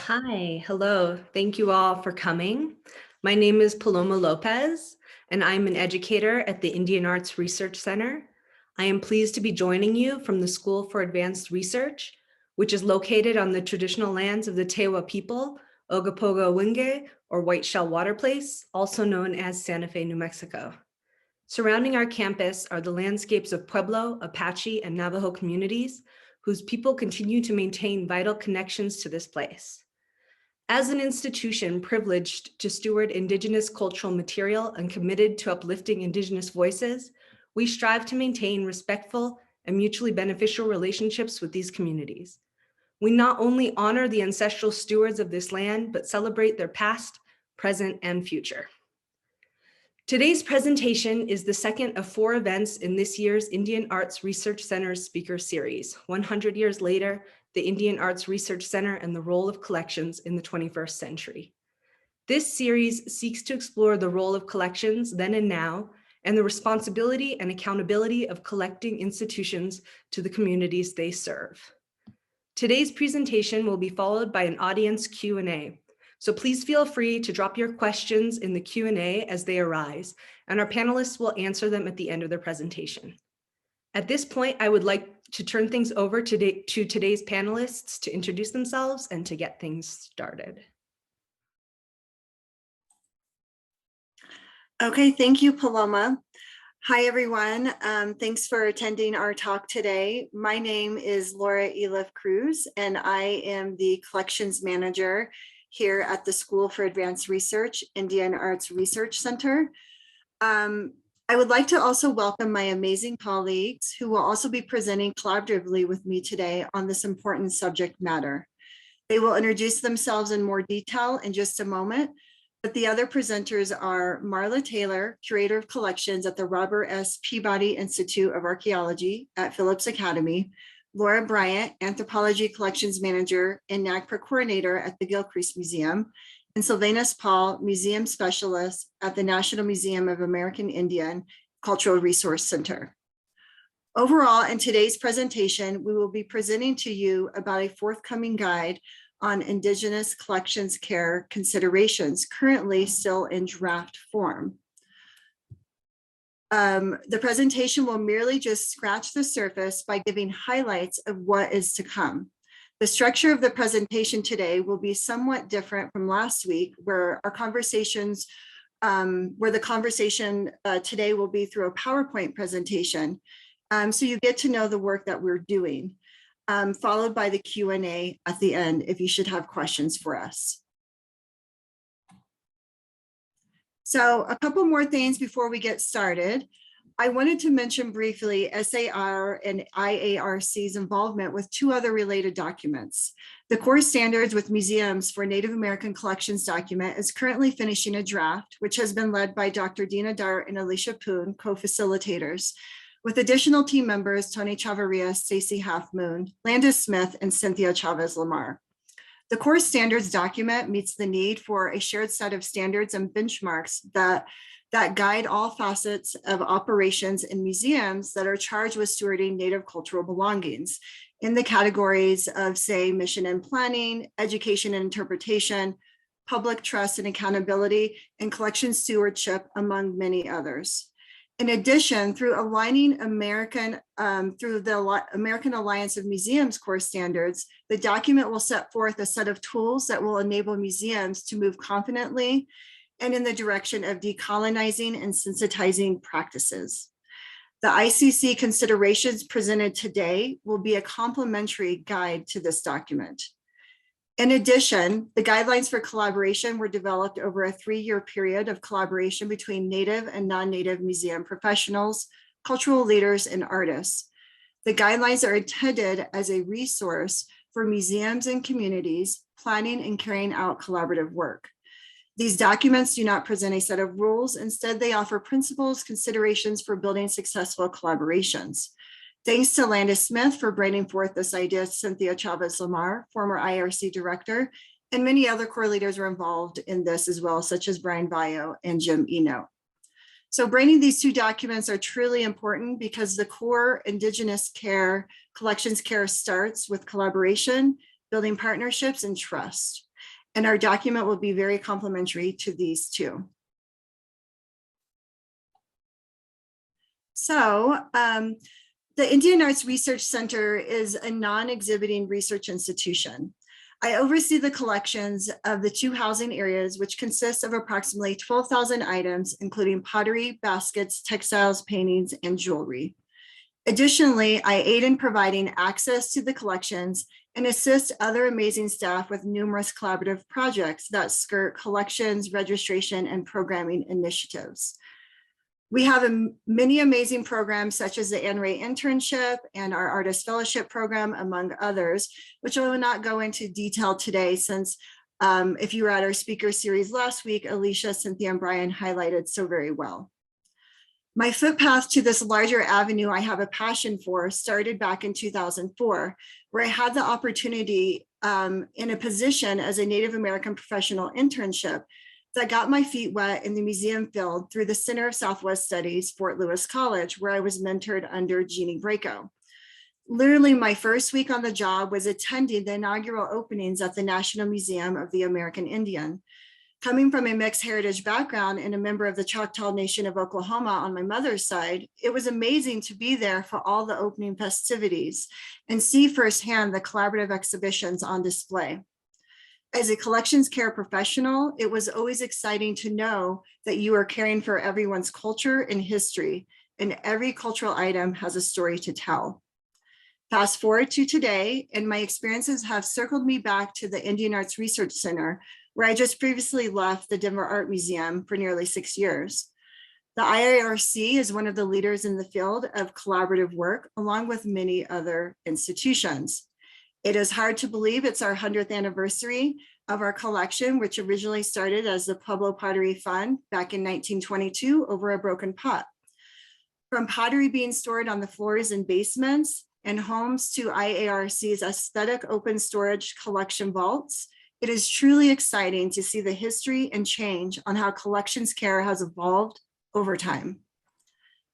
Hi, hello. Thank you all for coming. My name is Paloma Lopez, and I'm an educator at the Indian Arts Research Center. I am pleased to be joining you from the School for Advanced Research, which is located on the traditional lands of the Tewa people, Ogopogo Winge, or White Shell Water Place, also known as Santa Fe, New Mexico. Surrounding our campus are the landscapes of Pueblo, Apache, and Navajo communities, whose people continue to maintain vital connections to this place. As an institution privileged to steward Indigenous cultural material and committed to uplifting Indigenous voices, we strive to maintain respectful and mutually beneficial relationships with these communities. We not only honor the ancestral stewards of this land, but celebrate their past, present, and future. Today's presentation is the second of 4 events in this year's Indian Arts Research Center's speaker series, 100 years later, the Indian Arts Research Center and the role of collections in the 21st century. This series seeks to explore the role of collections then and now, and the responsibility and accountability of collecting institutions to the communities they serve. Today's presentation will be followed by an audience Q&A. So please feel free to drop your questions in the Q&A as they arise, and our panelists will answer them at the end of their presentation. At this point, I would like to turn things over to today's panelists to introduce themselves and to get things started. Okay, thank you, Paloma. Hi, everyone. Thanks for attending our talk today. My name is Elliff Cruz, and I am the collections manager here at the School for Advanced Research, Indian Arts Research Center. I would like to also welcome my amazing colleagues who will also be presenting collaboratively with me today on this important subject matter. They will introduce themselves in more detail in just a moment, but the other presenters are Marla Taylor, Curator of Collections at the Robert S. Peabody Institute of Archaeology at Phillips Academy, Laura Bryant, Anthropology Collections Manager and NAGPRA Coordinator at the Gilcrease Museum, and Sylvanus Paul, Museum Specialist at the National Museum of American Indian Cultural Resource Center. Overall, in today's presentation, we will be presenting to you about a forthcoming guide on Indigenous collections care considerations, currently still in draft form. The presentation will merely just scratch the surface by giving highlights of what is to come. The structure of the presentation today will be somewhat different from last week, where our conversations, the conversation today will be through a PowerPoint presentation. So you get to know the work that we're doing, followed by the Q&A at the end if you should have questions for us. So a couple more things before we get started. I wanted to mention briefly SAR and IARC's involvement with 2 other related documents. The Core Standards with Museums for Native American Collections document is currently finishing a draft, which has been led by Dr. Diné and Alicia Poon, co-facilitators, with additional team members, Tony Chavarria, Stacy Half-Moon, Landis Smith, and Cynthia Chavez-Lamar. The Core Standards document meets the need for a shared set of standards and benchmarks that guide all facets of operations in museums that are charged with stewarding Native cultural belongings in the categories of, say, mission and planning, education and interpretation, public trust and accountability, and collection stewardship, among many others. In addition, through aligning through the American Alliance of Museums Core Standards, the document will set forth a set of tools that will enable museums to move confidently and in the direction of decolonizing and sensitizing practices. The ICC considerations presented today will be a complementary guide to this document. In addition, the guidelines for collaboration were developed over a 3-year period of collaboration between Native and non-Native museum professionals, cultural leaders, and artists. The guidelines are intended as a resource for museums and communities planning and carrying out collaborative work. These documents do not present a set of rules. Instead, they offer principles, considerations for building successful collaborations. Thanks to Landis Smith for bringing forth this idea, Cynthia Chavez-Lamar, former IARC director, and many other core leaders were involved in this as well, such as Brian Bayo and Jim Eno. So bringing these 2 documents are truly important because the core Indigenous care, collections care starts with collaboration, building partnerships, and trust. And our document will be very complementary to these two. So the Indian Arts Research Center is a non-exhibiting research institution. I oversee the collections of the two housing areas, which consists of approximately 12,000 items, including pottery, baskets, textiles, paintings, and jewelry. Additionally, I aid in providing access to the collections and assist other amazing staff with numerous collaborative projects that skirt collections, registration, and programming initiatives. We have many amazing programs such as the Anne Ray Internship and our Artist Fellowship Program, among others, which I will not go into detail today since if you were at our speaker series last week, Alicia, Cynthia, and Bryant highlighted so very well. My footpath to this larger avenue I have a passion for started back in 2004, where I had the opportunity in a position as a Native American professional internship that got my feet wet in the museum field through the Center of Southwest Studies, Fort Lewis College, where I was mentored under Jeannie Braco. Literally, my first week on the job was attending the inaugural openings at the National Museum of the American Indian. Coming from a mixed heritage background and a member of the Choctaw Nation of Oklahoma on my mother's side, it was amazing to be there for all the opening festivities and see firsthand the collaborative exhibitions on display. As a collections care professional, it was always exciting to know that you are caring for everyone's culture and history, and every cultural item has a story to tell. Fast forward to today, and my experiences have circled me back to the Indian Arts Research Center, where I just previously left the Denver Art Museum for nearly 6 years. The IARC is one of the leaders in the field of collaborative work, along with many other institutions. It is hard to believe it's our 100th anniversary of our collection, which originally started as the Pueblo Pottery Fund back in 1922 over a broken pot. From pottery being stored on the floors and basements and homes to IARC's aesthetic open storage collection vaults, it is truly exciting to see the history and change on how collections care has evolved over time.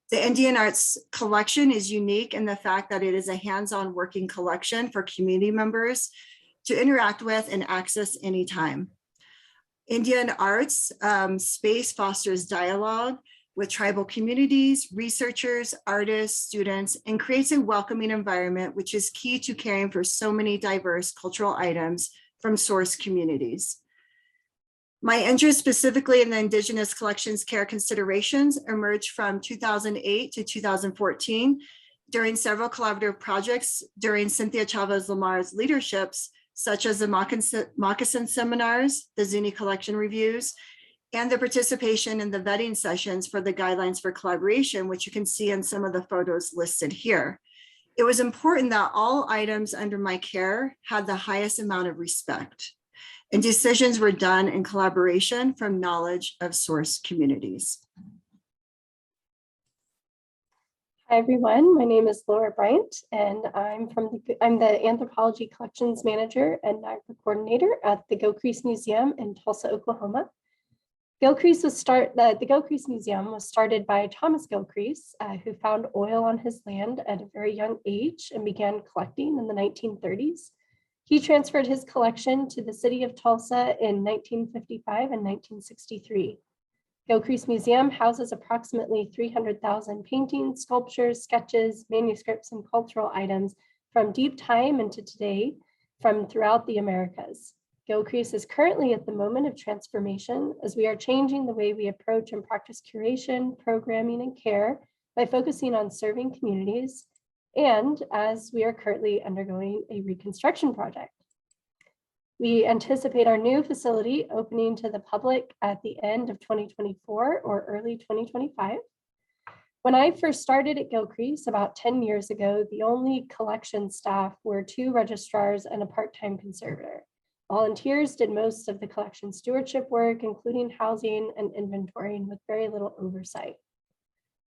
The Indian Arts collection is unique in the fact that it is a hands-on working collection for community members to interact with and access anytime. Indian Arts space fosters dialogue with tribal communities, researchers, artists, students, and creates a welcoming environment, which is key to caring for so many diverse cultural items from source communities. My interest specifically in the Indigenous collections care considerations emerged from 2008 to 2014 during several collaborative projects during Cynthia Chavez Lamar's leaderships, such as the Moccasin seminars, the Zuni collection reviews, and the participation in the vetting sessions for the guidelines for collaboration, which you can see in some of the photos listed here. It was important that all items under my care had the highest amount of respect, and decisions were done in collaboration from knowledge of source communities. Hi everyone, my name is Laura Bryant, and I'm the Anthropology Collections Manager and NAGPRA Coordinator at the Gilcrease Museum in Tulsa, Oklahoma. The Gilcrease Museum was started by Thomas Gilcrease, who found oil on his land at a very young age and began collecting in the 1930s. He transferred his collection to the city of Tulsa in 1955 and 1963. Gilcrease Museum houses approximately 300,000 paintings, sculptures, sketches, manuscripts, and cultural items from deep time into today from throughout the Americas. Gilcrease is currently at the moment of transformation as we are changing the way we approach and practice curation, programming, and care by focusing on serving communities, and as we are currently undergoing a reconstruction project. We anticipate our new facility opening to the public at the end of 2024 or early 2025. When I first started at Gilcrease about 10 years ago, the only collection staff were 2 registrars and a part-time conservator. Volunteers did most of the collection stewardship work, including housing and inventorying, with very little oversight.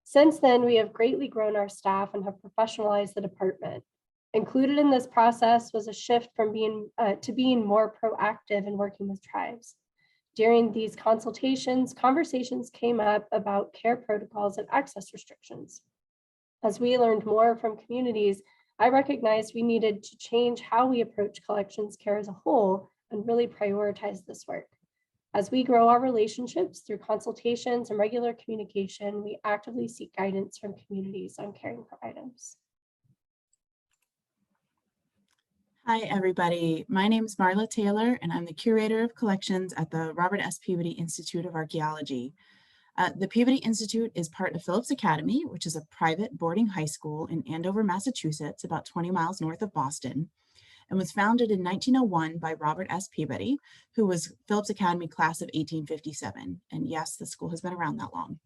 Since then, we have greatly grown our staff and have professionalized the department. Included in this process was a shift from being more proactive in working with tribes. During these consultations, conversations came up about care protocols and access restrictions. As we learned more from communities, I recognized we needed to change how we approach collections care as a whole and really prioritize this work. As we grow our relationships through consultations and regular communication, we actively seek guidance from communities on caring for items. Hi, everybody. My name is Marla Taylor, and I'm the Curator of Collections at the Robert S. Peabody Institute of Archaeology. The Peabody Institute is part of Phillips Academy, which is a private boarding high school in Andover, Massachusetts, about 20 miles north of Boston, and was founded in 1901 by Robert S. Peabody, who was Phillips Academy class of 1857. And yes, the school has been around that long.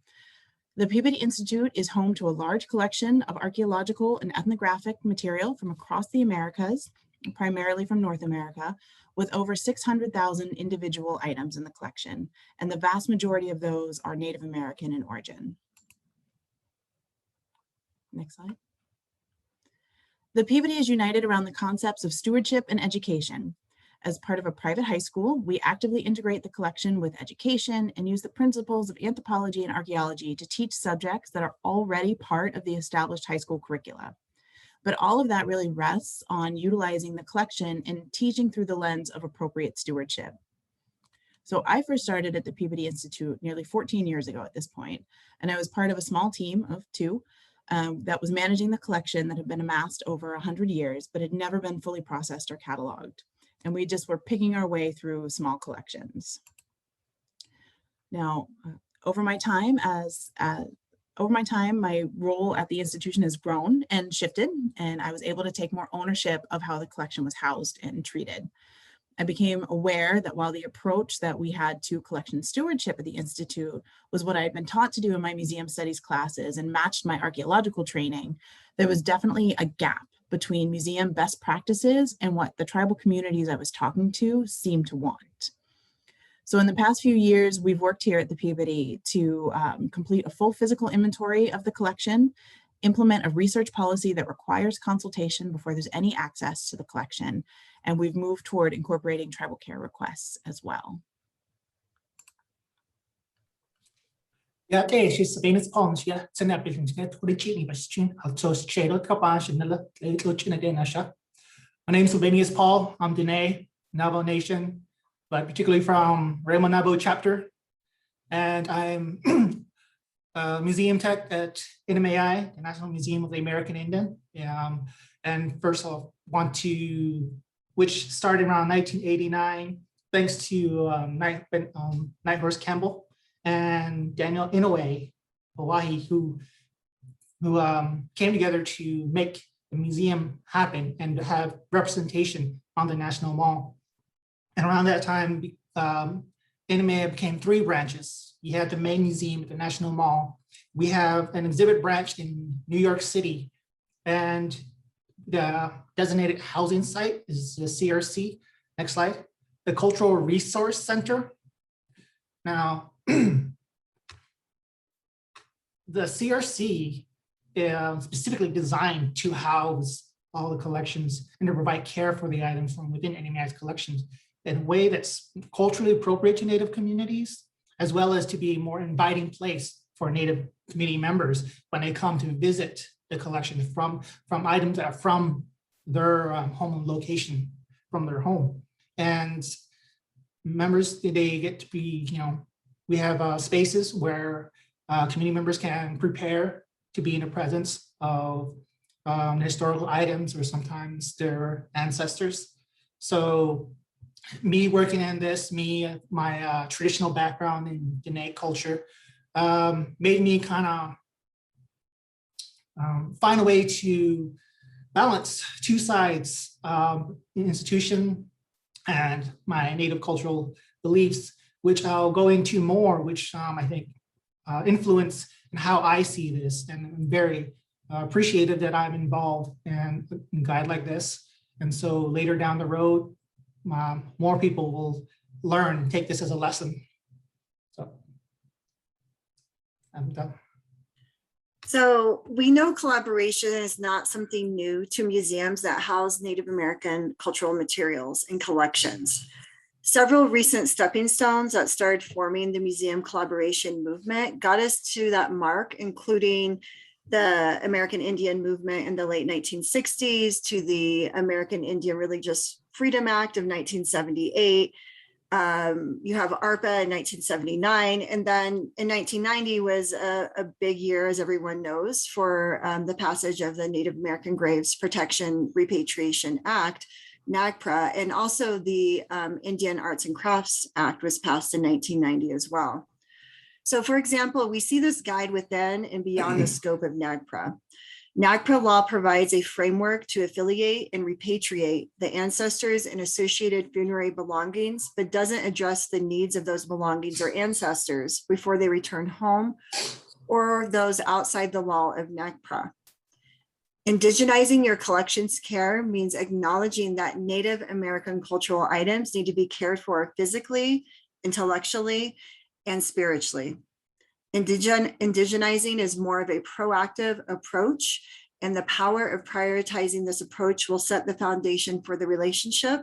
The Peabody Institute is home to a large collection of archaeological and ethnographic material from across the Americas, primarily from North America, with over 600,000 individual items in the collection, and the vast majority of those are Native American in origin. Next slide. The Peabody is united around the concepts of stewardship and education. As part of a private high school, we actively integrate the collection with education and use the principles of anthropology and archaeology to teach subjects that are already part of the established high school curricula. But all of that really rests on utilizing the collection and teaching through the lens of appropriate stewardship. So I first started at the Peabody Institute nearly 14 years ago at this point, and I was part of a small team of two that was managing the collection that had been amassed over 100 years, but had never been fully processed or cataloged. And we just were picking our way through small collections. Now, over my time, my role at the institution has grown and shifted, and I was able to take more ownership of how the collection was housed and treated. I became aware that while the approach that we had to collection stewardship at the Institute was what I had been taught to do in my museum studies classes and matched my archaeological training, there was definitely a gap between museum best practices and what the tribal communities I was talking to seemed to want. So in the past few years, we've worked here at the Peabody to complete a full physical inventory of the collection, implement a research policy that requires consultation before there's any access to the collection, and we've moved toward incorporating tribal care requests as well. My name is Sylvanus. Paul. I'm Diné, Navajo Nation, but particularly from Raymond Navajo chapter. And I'm a museum tech at NMAI, the National Museum of the American Indian. And first I'll want to, which started around 1989, thanks to Nighthorse Campbell and Daniel Inouye, Hawaii, who came together to make the museum happen and to have representation on the National Mall. And around that time, NMA became 3 branches. You had the main museum at the National Mall. We have an exhibit branch in New York City, and the designated housing site is the CRC. Next slide. The Cultural Resource Center. Now, the CRC is specifically designed to house all the collections and to provide care for the items from within NMAI's collections in a way that's culturally appropriate to Native communities, as well as to be a more inviting place for Native community members when they come to visit the collection from items that are from their home location, from their home. And members, they get to be, we have spaces where community members can prepare to be in the presence of historical items or sometimes their ancestors. So me working in this, my traditional background in Diné culture made me kind of find a way to balance 2 sides, the institution and my Native cultural beliefs, which I'll go into more, which I think influence in how I see this. And I'm very appreciative that I'm involved in a guide like this. And so later down the road, more people will learn and take this as a lesson. So I'm done. So we know collaboration is not something new to museums that house Native American cultural materials and collections. Several recent stepping stones that started forming the museum collaboration movement got us to that mark, including the American Indian movement in the late 1960s to the American Indian Religious Freedom Act of 1978. You have ARPA in 1979, and then in 1990 was a big year, as everyone knows, for the passage of the Native American Graves Protection Repatriation Act, NAGPRA, and also the Indian Arts and Crafts Act was passed in 1990 as well. So for example, we see this guide within and beyond the scope of NAGPRA. NAGPRA law provides a framework to affiliate and repatriate the ancestors and associated funerary belongings, but doesn't address the needs of those belongings or ancestors before they return home or those outside the law of NAGPRA. Indigenizing your collections care means acknowledging that Native American cultural items need to be cared for physically, intellectually, and spiritually. Indigenizing is more of a proactive approach, and the power of prioritizing this approach will set the foundation for the relationship.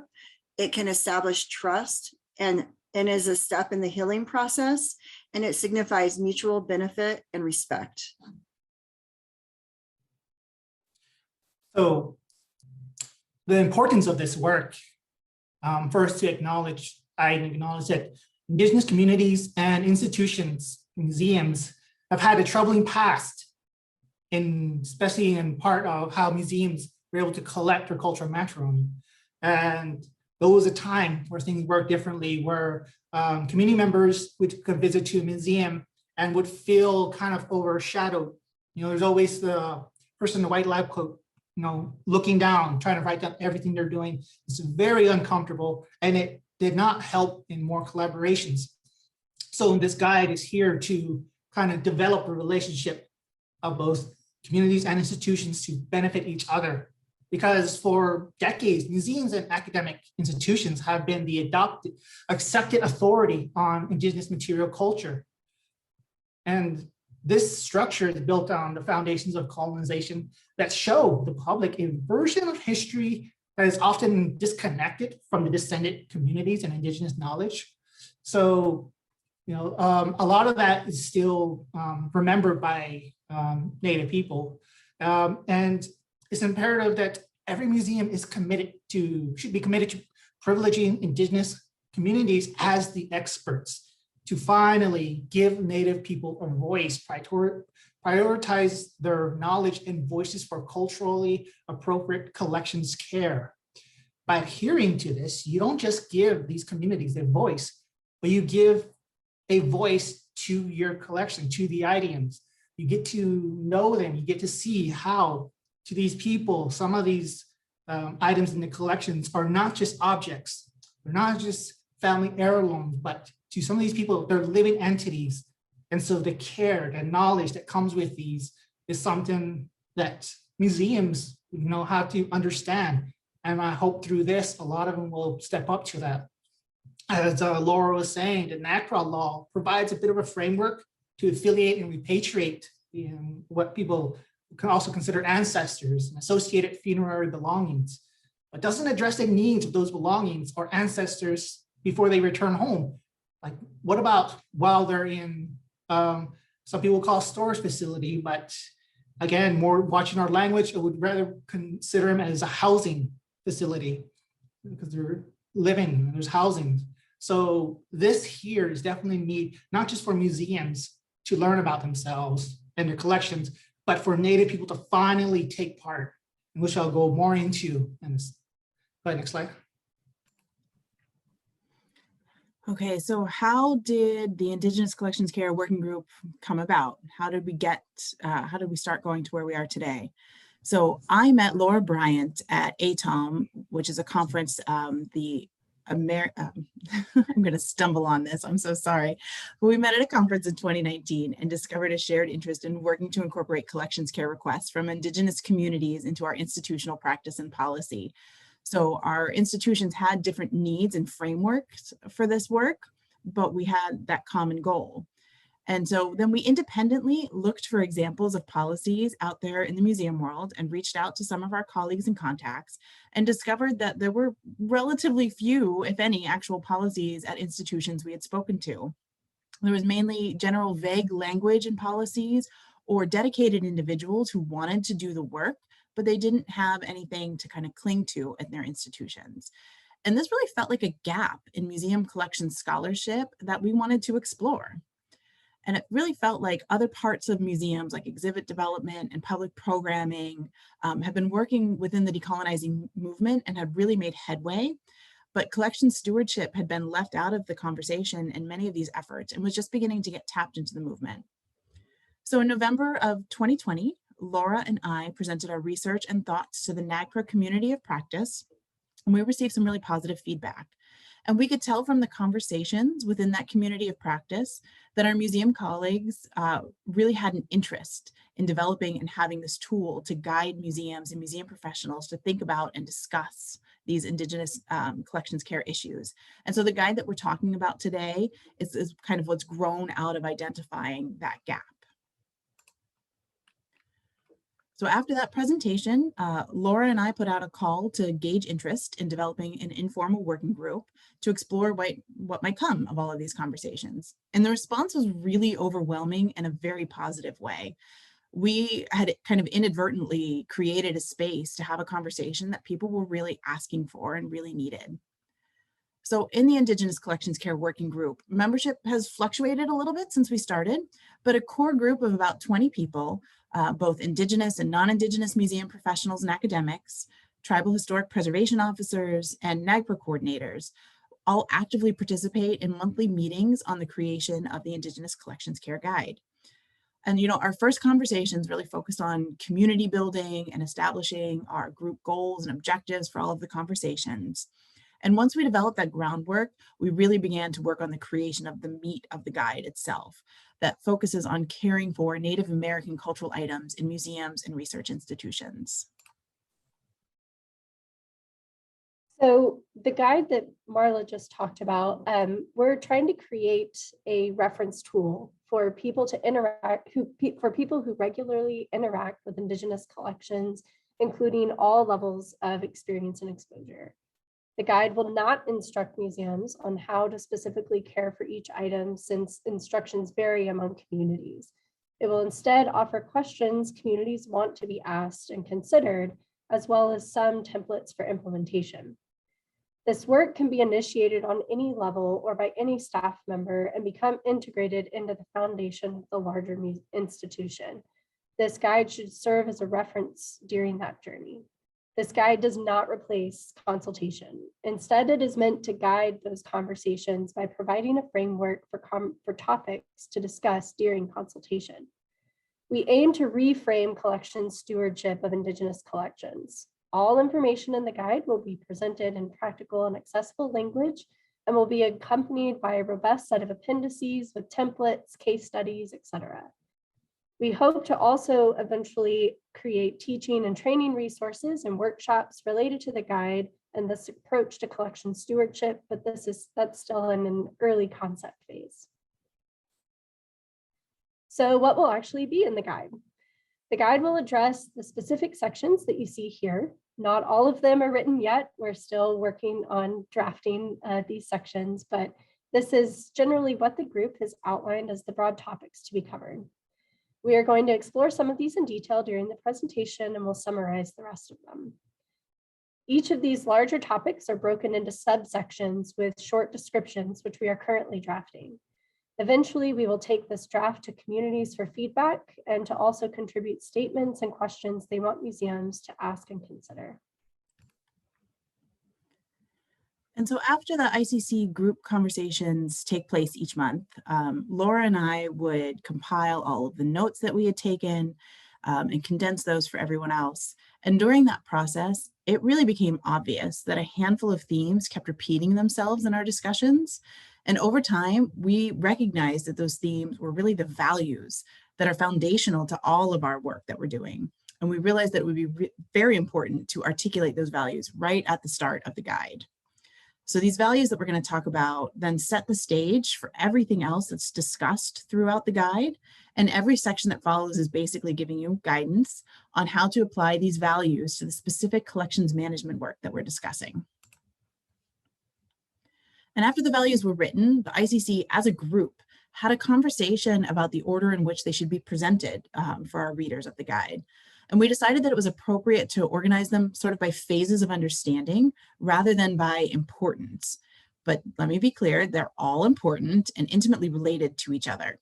It can establish trust and is a step in the healing process, and it signifies mutual benefit and respect. So the importance of this work, first I acknowledge that Indigenous communities and institutions, museums, have had a troubling past, especially in part of how museums were able to collect their cultural matrimony. And there was a time where things worked differently, where community members would come visit to a museum and would feel kind of overshadowed. There's always the person in the white lab coat, looking down, trying to write down everything they're doing. It's very uncomfortable, and it did not help in more collaborations. So this guide is here to kind of develop a relationship of both communities and institutions to benefit each other. Because for decades, museums and academic institutions have been the accepted authority on Indigenous material culture. And this structure is built on the foundations of colonization that show the public a version of history that is often disconnected from the descendant communities and Indigenous knowledge. So, a lot of that is still remembered by Native people. And it's imperative that every museum should be committed to privileging Indigenous communities as the experts, to finally give Native people a voice, prioritize their knowledge and voices for culturally appropriate collections care. By adhering to this, you don't just give these communities a voice, but you give a voice to your collection, to the items. You get to know them, you get to see how to these people, some of these items in the collections are not just objects, they're not just family heirlooms, but to some of these people, they're living entities. And so the care, the knowledge that comes with these is something that museums how to understand. And I hope through this, a lot of them will step up to that. As Laura was saying, the NAGPRA law provides a bit of a framework to affiliate and repatriate what people can also consider ancestors and associated funerary belongings, but doesn't address the needs of those belongings or ancestors before they return home. Like, what about while they're in, some people call storage facility, but again, more watching our language, I would rather consider them as a housing facility because they're living, there's housing. So this here is definitely need, not just for museums to learn about themselves and their collections, but for Native people to finally take part, which I'll go more into in this. Go ahead, next slide. Okay, so how did the Indigenous Collections Care Working Group come about? How did we start going to where we are today? So I met Laura Bryant at ATOM, which is a conference, I'm going to stumble on this, I'm so sorry. But we met at a conference in 2019 and discovered a shared interest in working to incorporate collections care requests from Indigenous communities into our institutional practice and policy. So our institutions had different needs and frameworks for this work, but we had that common goal. And so then we independently looked for examples of policies out there in the museum world and reached out to some of our colleagues and contacts and discovered that there were relatively few, if any, actual policies at institutions we had spoken to. There was mainly general vague language and policies or dedicated individuals who wanted to do the work, but they didn't have anything to kind of cling to at their institutions. And this really felt like a gap in museum collection scholarship that we wanted to explore. And it really felt like other parts of museums like exhibit development and public programming have been working within the decolonizing movement and had really made headway. But collection stewardship had been left out of the conversation in many of these efforts and was just beginning to get tapped into the movement. So in November of 2020, Laura and I presented our research and thoughts to the NAGPRA community of practice, and we received some really positive feedback. And we could tell from the conversations within that community of practice that our museum colleagues really had an interest in developing and having this tool to guide museums and museum professionals to think about and discuss these Indigenous collections care issues. And so the guide that we're talking about today is kind of what's grown out of identifying that gap. So after that presentation, Laura and I put out a call to gauge interest in developing an informal working group to explore what might come of all of these conversations. And the response was really overwhelming in a very positive way. We had kind of inadvertently created a space to have a conversation that people were really asking for and really needed. So in the Indigenous Collections Care Working Group, membership has fluctuated a little bit since we started, but a core group of about 20 people, both Indigenous and non-Indigenous museum professionals and academics, tribal historic preservation officers, and NAGPRA coordinators, all actively participate in monthly meetings on the creation of the Indigenous Collections Care Guide. And our first conversations really focused on community building and establishing our group goals and objectives for all of the conversations. And once we developed that groundwork, we really began to work on the creation of the meat of the guide itself that focuses on caring for Native American cultural items in museums and research institutions. So the guide that Marla just talked about, we're trying to create a reference tool for people to interact, for people who regularly interact with Indigenous collections, including all levels of experience and exposure. The guide will not instruct museums on how to specifically care for each item since instructions vary among communities. It will instead offer questions communities want to be asked and considered, as well as some templates for implementation. This work can be initiated on any level or by any staff member and become integrated into the foundation of the larger institution. This guide should serve as a reference during that journey. This guide does not replace consultation. Instead, it is meant to guide those conversations by providing a framework for topics to discuss during consultation. We aim to reframe collection stewardship of Indigenous collections. All information in the guide will be presented in practical and accessible language and will be accompanied by a robust set of appendices with templates, case studies, etc. We hope to also eventually create teaching and training resources and workshops related to the guide and this approach to collection stewardship, but that's still in an early concept phase. So what will actually be in the guide? The guide will address the specific sections that you see here. Not all of them are written yet. We're still working on drafting these sections, but this is generally what the group has outlined as the broad topics to be covered. We are going to explore some of these in detail during the presentation and we'll summarize the rest of them. Each of these larger topics are broken into subsections with short descriptions, which we are currently drafting. Eventually, we will take this draft to communities for feedback and to also contribute statements and questions they want museums to ask and consider. And so after the ICC group conversations take place each month, Laura and I would compile all of the notes that we had taken and condense those for everyone else. And during that process, it really became obvious that a handful of themes kept repeating themselves in our discussions. And over time, we recognized that those themes were really the values that are foundational to all of our work that we're doing. And we realized that it would be very important to articulate those values right at the start of the guide. So these values that we're going to talk about then set the stage for everything else that's discussed throughout the guide. And every section that follows is basically giving you guidance on how to apply these values to the specific collections management work that we're discussing. And after the values were written, the ICC as a group had a conversation about the order in which they should be presented for our readers of the guide. And we decided that it was appropriate to organize them sort of by phases of understanding rather than by importance. But let me be clear, they're all important and intimately related to each other.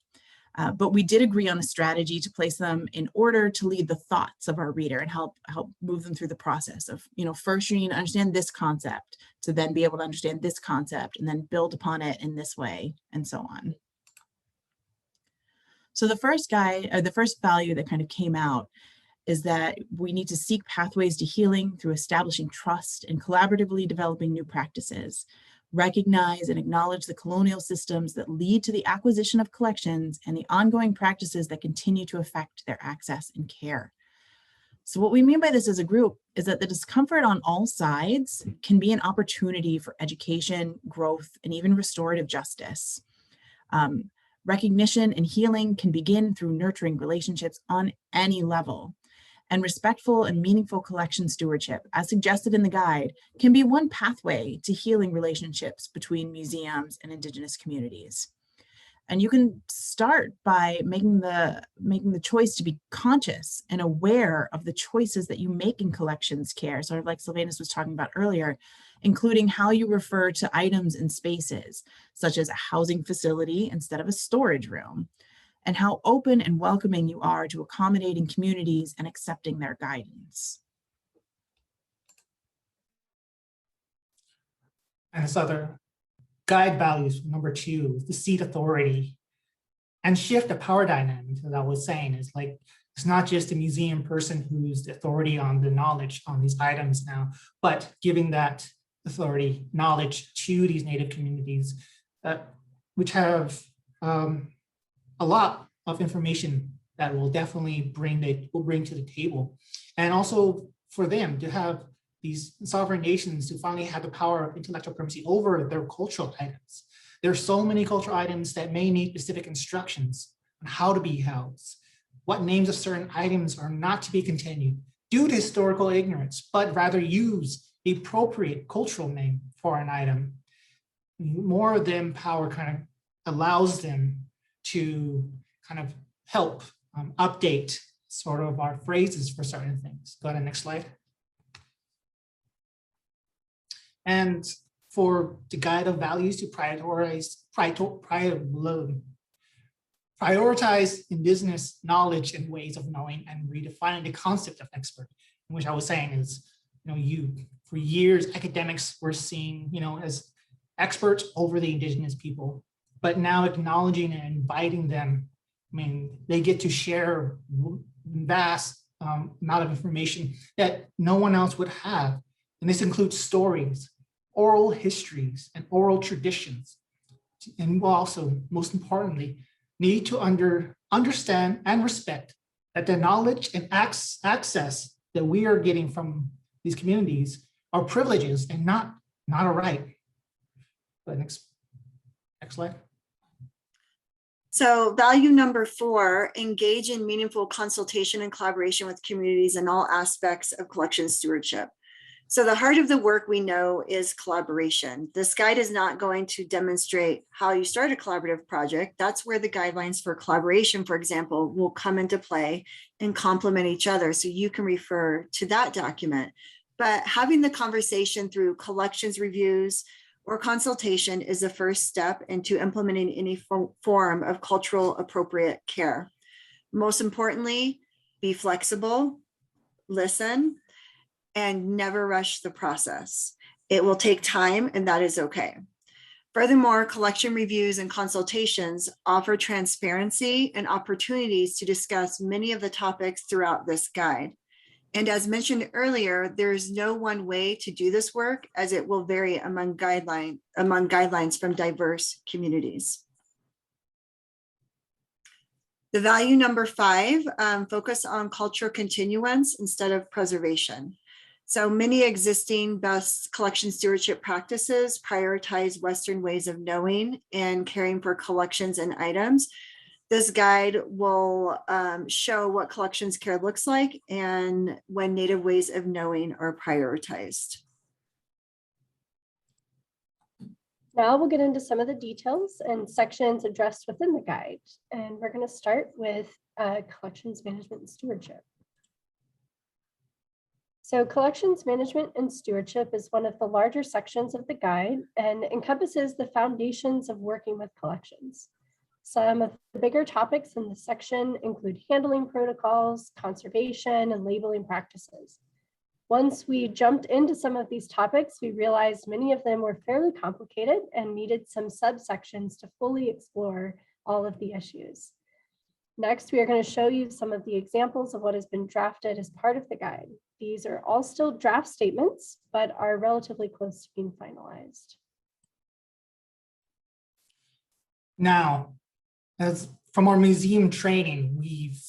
But we did agree on a strategy to place them in order to lead the thoughts of our reader and help move them through the process of, first you need to understand this concept to then be able to understand this concept and then build upon it in this way and so on. So the first value that kind of came out is that we need to seek pathways to healing through establishing trust and collaboratively developing new practices, recognize and acknowledge the colonial systems that lead to the acquisition of collections and the ongoing practices that continue to affect their access and care. So what we mean by this as a group is that the discomfort on all sides can be an opportunity for education, growth, and even restorative justice. Recognition and healing can begin through nurturing relationships on any level. And respectful and meaningful collection stewardship, as suggested in the guide, can be one pathway to healing relationships between museums and Indigenous communities. And you can start by making the choice to be conscious and aware of the choices that you make in collections care, sort of like Sylvanus was talking about earlier, including how you refer to items and spaces, such as a housing facility instead of a storage room, and how open and welcoming you are to accommodating communities and accepting their guidance. And this other guide values, number 2, is to cede authority and shift the power dynamic. As I was saying, is like, it's not just the museum person who's the authority on the knowledge on these items now, but giving that authority, knowledge to these Native communities, which have a lot of information that will definitely bring to the table. And also for them to have these sovereign nations to finally have the power of intellectual primacy over their cultural items. There are so many cultural items that may need specific instructions on how to be housed, what names of certain items are not to be continued due to historical ignorance, but rather use the appropriate cultural name for an item. More of them power kind of allows them to kind of help update sort of our phrases for certain things. Go to the next slide. And for the guide of values to prioritize Indigenous knowledge and ways of knowing and redefining the concept of expert, which I was saying is, for years, academics were seen, as experts over the Indigenous people, but now acknowledging and inviting them, they get to share vast amount of information that no one else would have. And this includes stories, oral histories, and oral traditions. And we'll also, most importantly, need to understand and respect that the knowledge and access that we are getting from these communities are privileges and not a right. But next slide. So value number 4, engage in meaningful consultation and collaboration with communities in all aspects of collection stewardship. So the heart of the work we know is collaboration. This guide is not going to demonstrate how you start a collaborative project. That's where the guidelines for collaboration, for example, will come into play and complement each other. So you can refer to that document. But having the conversation through collections reviews or consultation is the first step into implementing any form of cultural appropriate care. Most importantly, be flexible, listen, and never rush the process. It will take time, and that is okay. Furthermore, collection reviews and consultations offer transparency and opportunities to discuss many of the topics throughout this guide. And as mentioned earlier, there's no one way to do this work, as it will vary among guidelines from diverse communities. The value number 5, focus on cultural continuance instead of preservation. So many existing best collection stewardship practices prioritize Western ways of knowing and caring for collections and items. This guide will show what collections care looks like and when Native ways of knowing are prioritized. Now we'll get into some of the details and sections addressed within the guide. And we're going to start with collections management and stewardship. So collections management and stewardship is one of the larger sections of the guide and encompasses the foundations of working with collections. Some of the bigger topics in this section include handling protocols, conservation, and labeling practices. Once we jumped into some of these topics, we realized many of them were fairly complicated and needed some subsections to fully explore all of the issues. Next, we are going to show you some of the examples of what has been drafted as part of the guide. These are all still draft statements, but are relatively close to being finalized. Now, as from our museum training, we've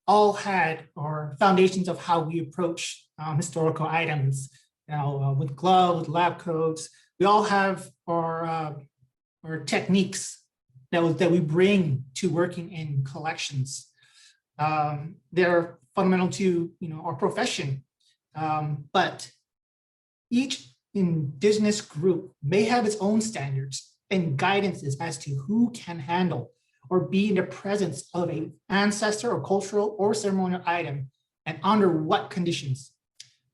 all had our foundations of how we approach historical items. With gloves, with lab coats, we all have our techniques that we bring to working in collections. They're fundamental to our profession, but each Indigenous group may have its own standards and guidances as to who can handle or be in the presence of an ancestor or cultural or ceremonial item and under what conditions.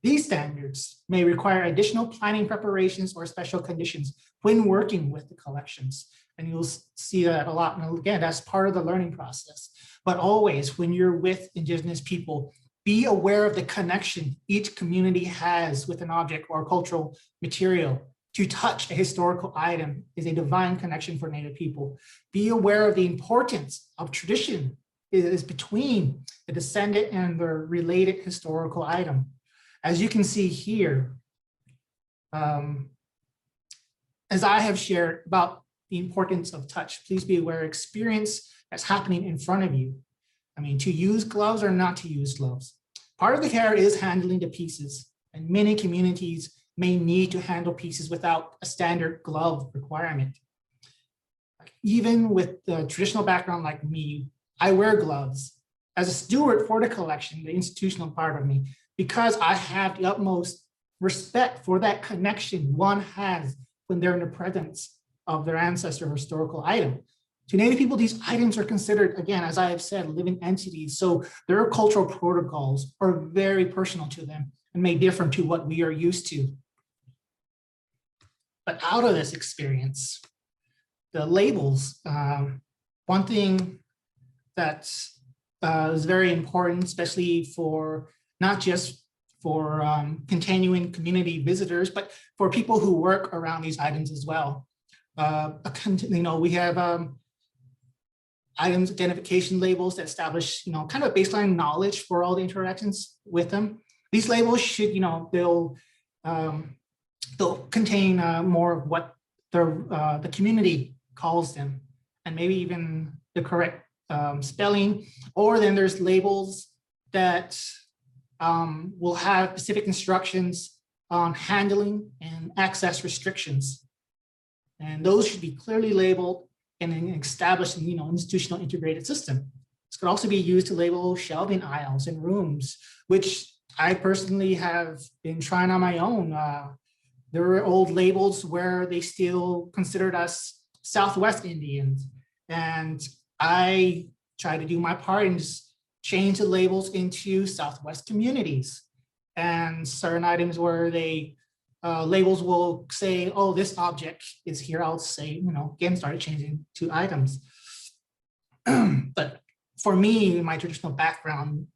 These standards may require additional planning preparations or special conditions when working with the collections. And you'll see that a lot. And again, that's part of the learning process. But always, when you're with Indigenous people, be aware of the connection each community has with an object or cultural material. To touch a historical item is a divine connection for Native people. Be aware of the importance of tradition is between the descendant and the related historical item. As you can see here, as I have shared about the importance of touch, please be aware of experience that's happening in front of you. I mean, to use gloves or not to use gloves. Part of the care is handling the pieces, and many communities may need to handle pieces without a standard glove requirement. Even with the traditional background like me, I wear gloves as a steward for the collection, the institutional part of me, because I have the utmost respect for that connection one has when they're in the presence of their ancestor or historical item. To Native people, these items are considered, again, as I have said, living entities. So their cultural protocols are very personal to them and may differ to what we are used to. But out of this experience, the labels, one thing that is very important, especially for not just for continuing community visitors, but for people who work around these items as well. We have items identification labels that establish, kind of baseline knowledge for all the interactions with them. These labels should, they'll contain more of what the community calls them, and maybe even the correct spelling. Or then there's labels that will have specific instructions on handling and access restrictions. And those should be clearly labeled and established in institutional integrated system. This could also be used to label shelving aisles and rooms, which I personally have been trying on my own. There were old labels where they still considered us Southwest Indians. And I tried to do my part and just change the labels into Southwest communities. And certain items where they labels will say, oh, this object is here. I'll say, again, started changing to items. But for me, in my traditional background,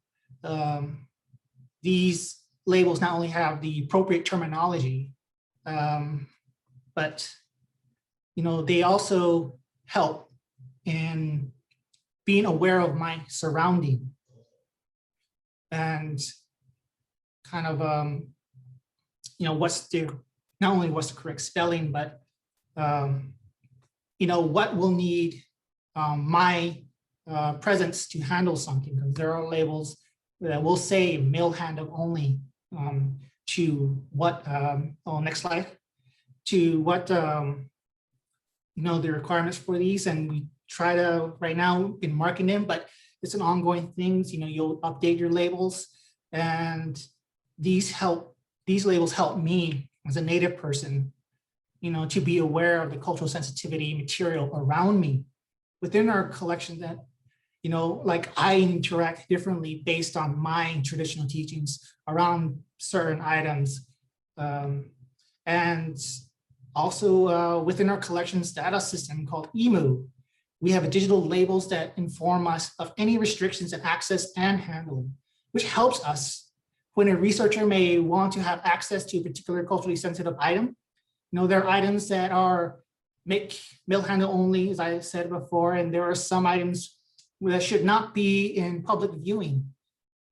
these labels not only have the appropriate terminology, but they also help in being aware of my surrounding and kind of not only what's the correct spelling, but what will need my presence to handle something, because there are labels that will say mail handle only to what, next slide, to what, the requirements for these. And we try to, right now, been marking them, but it's an ongoing thing. You'll update your labels, and these labels help me as a Native person, to be aware of the cultural sensitivity material around me within our collection that, like I interact differently based on my traditional teachings around certain items. And also within our collections data system called EMU, we have digital labels that inform us of any restrictions in access and handling, which helps us when a researcher may want to have access to a particular culturally sensitive item. There are items that are mail handle only, as I said before, and there are some items that should not be in public viewing.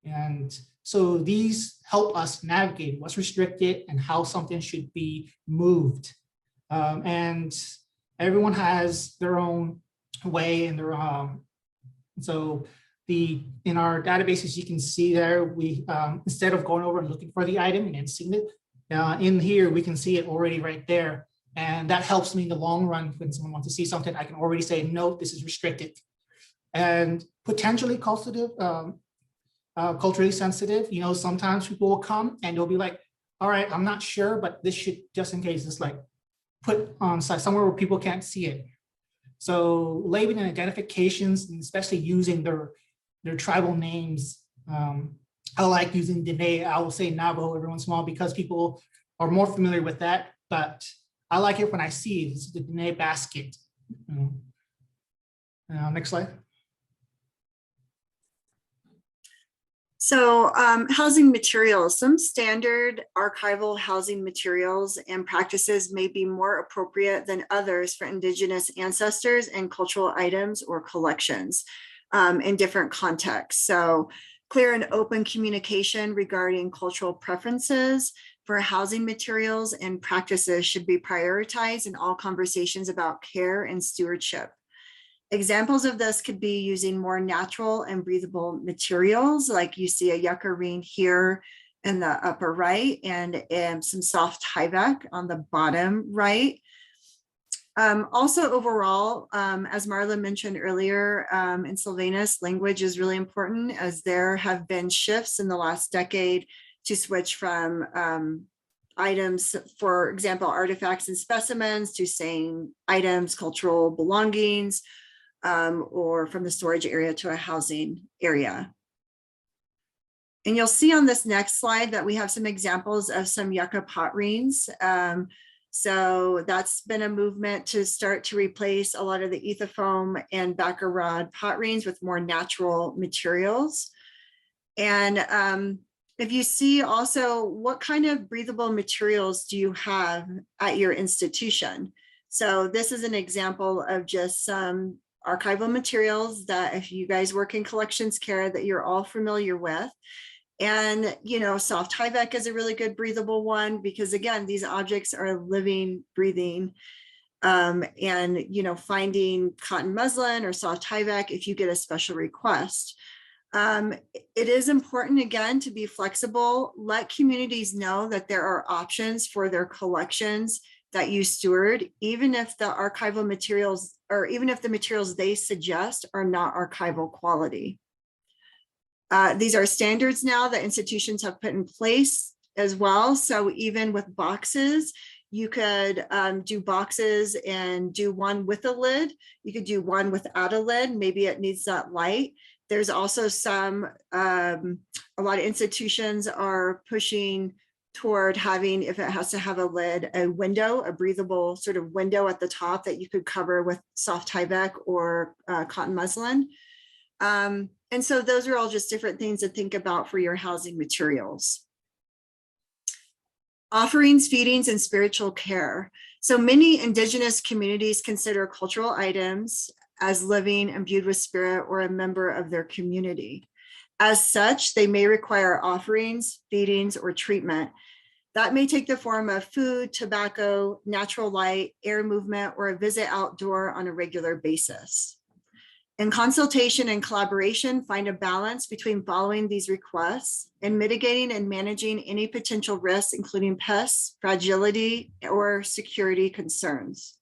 And so these help us navigate what's restricted and how something should be moved. And everyone has their own way and their so in our databases, you can see there, we instead of going over and looking for the item and then seeing it, in here, we can see it already right there. And that helps me in the long run. When someone wants to see something, I can already say, no, this is restricted. And potentially culturally sensitive, sometimes people will come and they'll be like, all right, I'm not sure, but this should, just in case, it's like put on site somewhere where people can't see it. So labeling and identifications, and especially using their tribal names. I like using Diné. I will say Navajo every once in a while because people are more familiar with that, but I like it when I see it. It's the Diné basket. Next slide. So housing materials, some standard archival housing materials and practices may be more appropriate than others for Indigenous ancestors and cultural items or collections in different contexts. So clear and open communication regarding cultural preferences for housing materials and practices should be prioritized in all conversations about care and stewardship. Examples of this could be using more natural and breathable materials, like you see a yucca reed here in the upper right, and some soft tyvek on the bottom right. Also overall, as Marla mentioned earlier, in Sylvanus, language is really important, as there have been shifts in the last decade to switch from items, for example, artifacts and specimens, to saying items, cultural belongings, or from the storage area to a housing area. And you'll see on this next slide that we have some examples of some yucca pot reens. So that's been a movement to start to replace a lot of the ethofoam and backer rod pot reens with more natural materials. And if you see also, what kind of breathable materials do you have at your institution? So this is an example of just some archival materials that, if you guys work in collections care, that you're all familiar with. And, soft tyvek is a really good breathable one, because again, these objects are living, breathing. And, finding cotton muslin or soft tyvek if you get a special request. It is important, again, to be flexible. Let communities know that there are options for their collections that you steward, even if the archival materials, or even if the materials they suggest are not archival quality. These are standards now that institutions have put in place as well. So even with boxes, you could do boxes and do one with a lid. You could do one without a lid. Maybe it needs that light. There's also a lot of institutions are pushing toward having, if it has to have a lid, a window, a breathable sort of window at the top that you could cover with soft tyvek or cotton muslin. And so those are all just different things to think about for your housing materials. Offerings, feedings, and spiritual care. So many Indigenous communities consider cultural items as living, imbued with spirit, or a member of their community. As such, they may require offerings, feedings, or treatment. That may take the form of food, tobacco, natural light, air movement, or a visit outdoor on a regular basis. In consultation and collaboration, find a balance between following these requests and mitigating and managing any potential risks, including pests, fragility, or security concerns.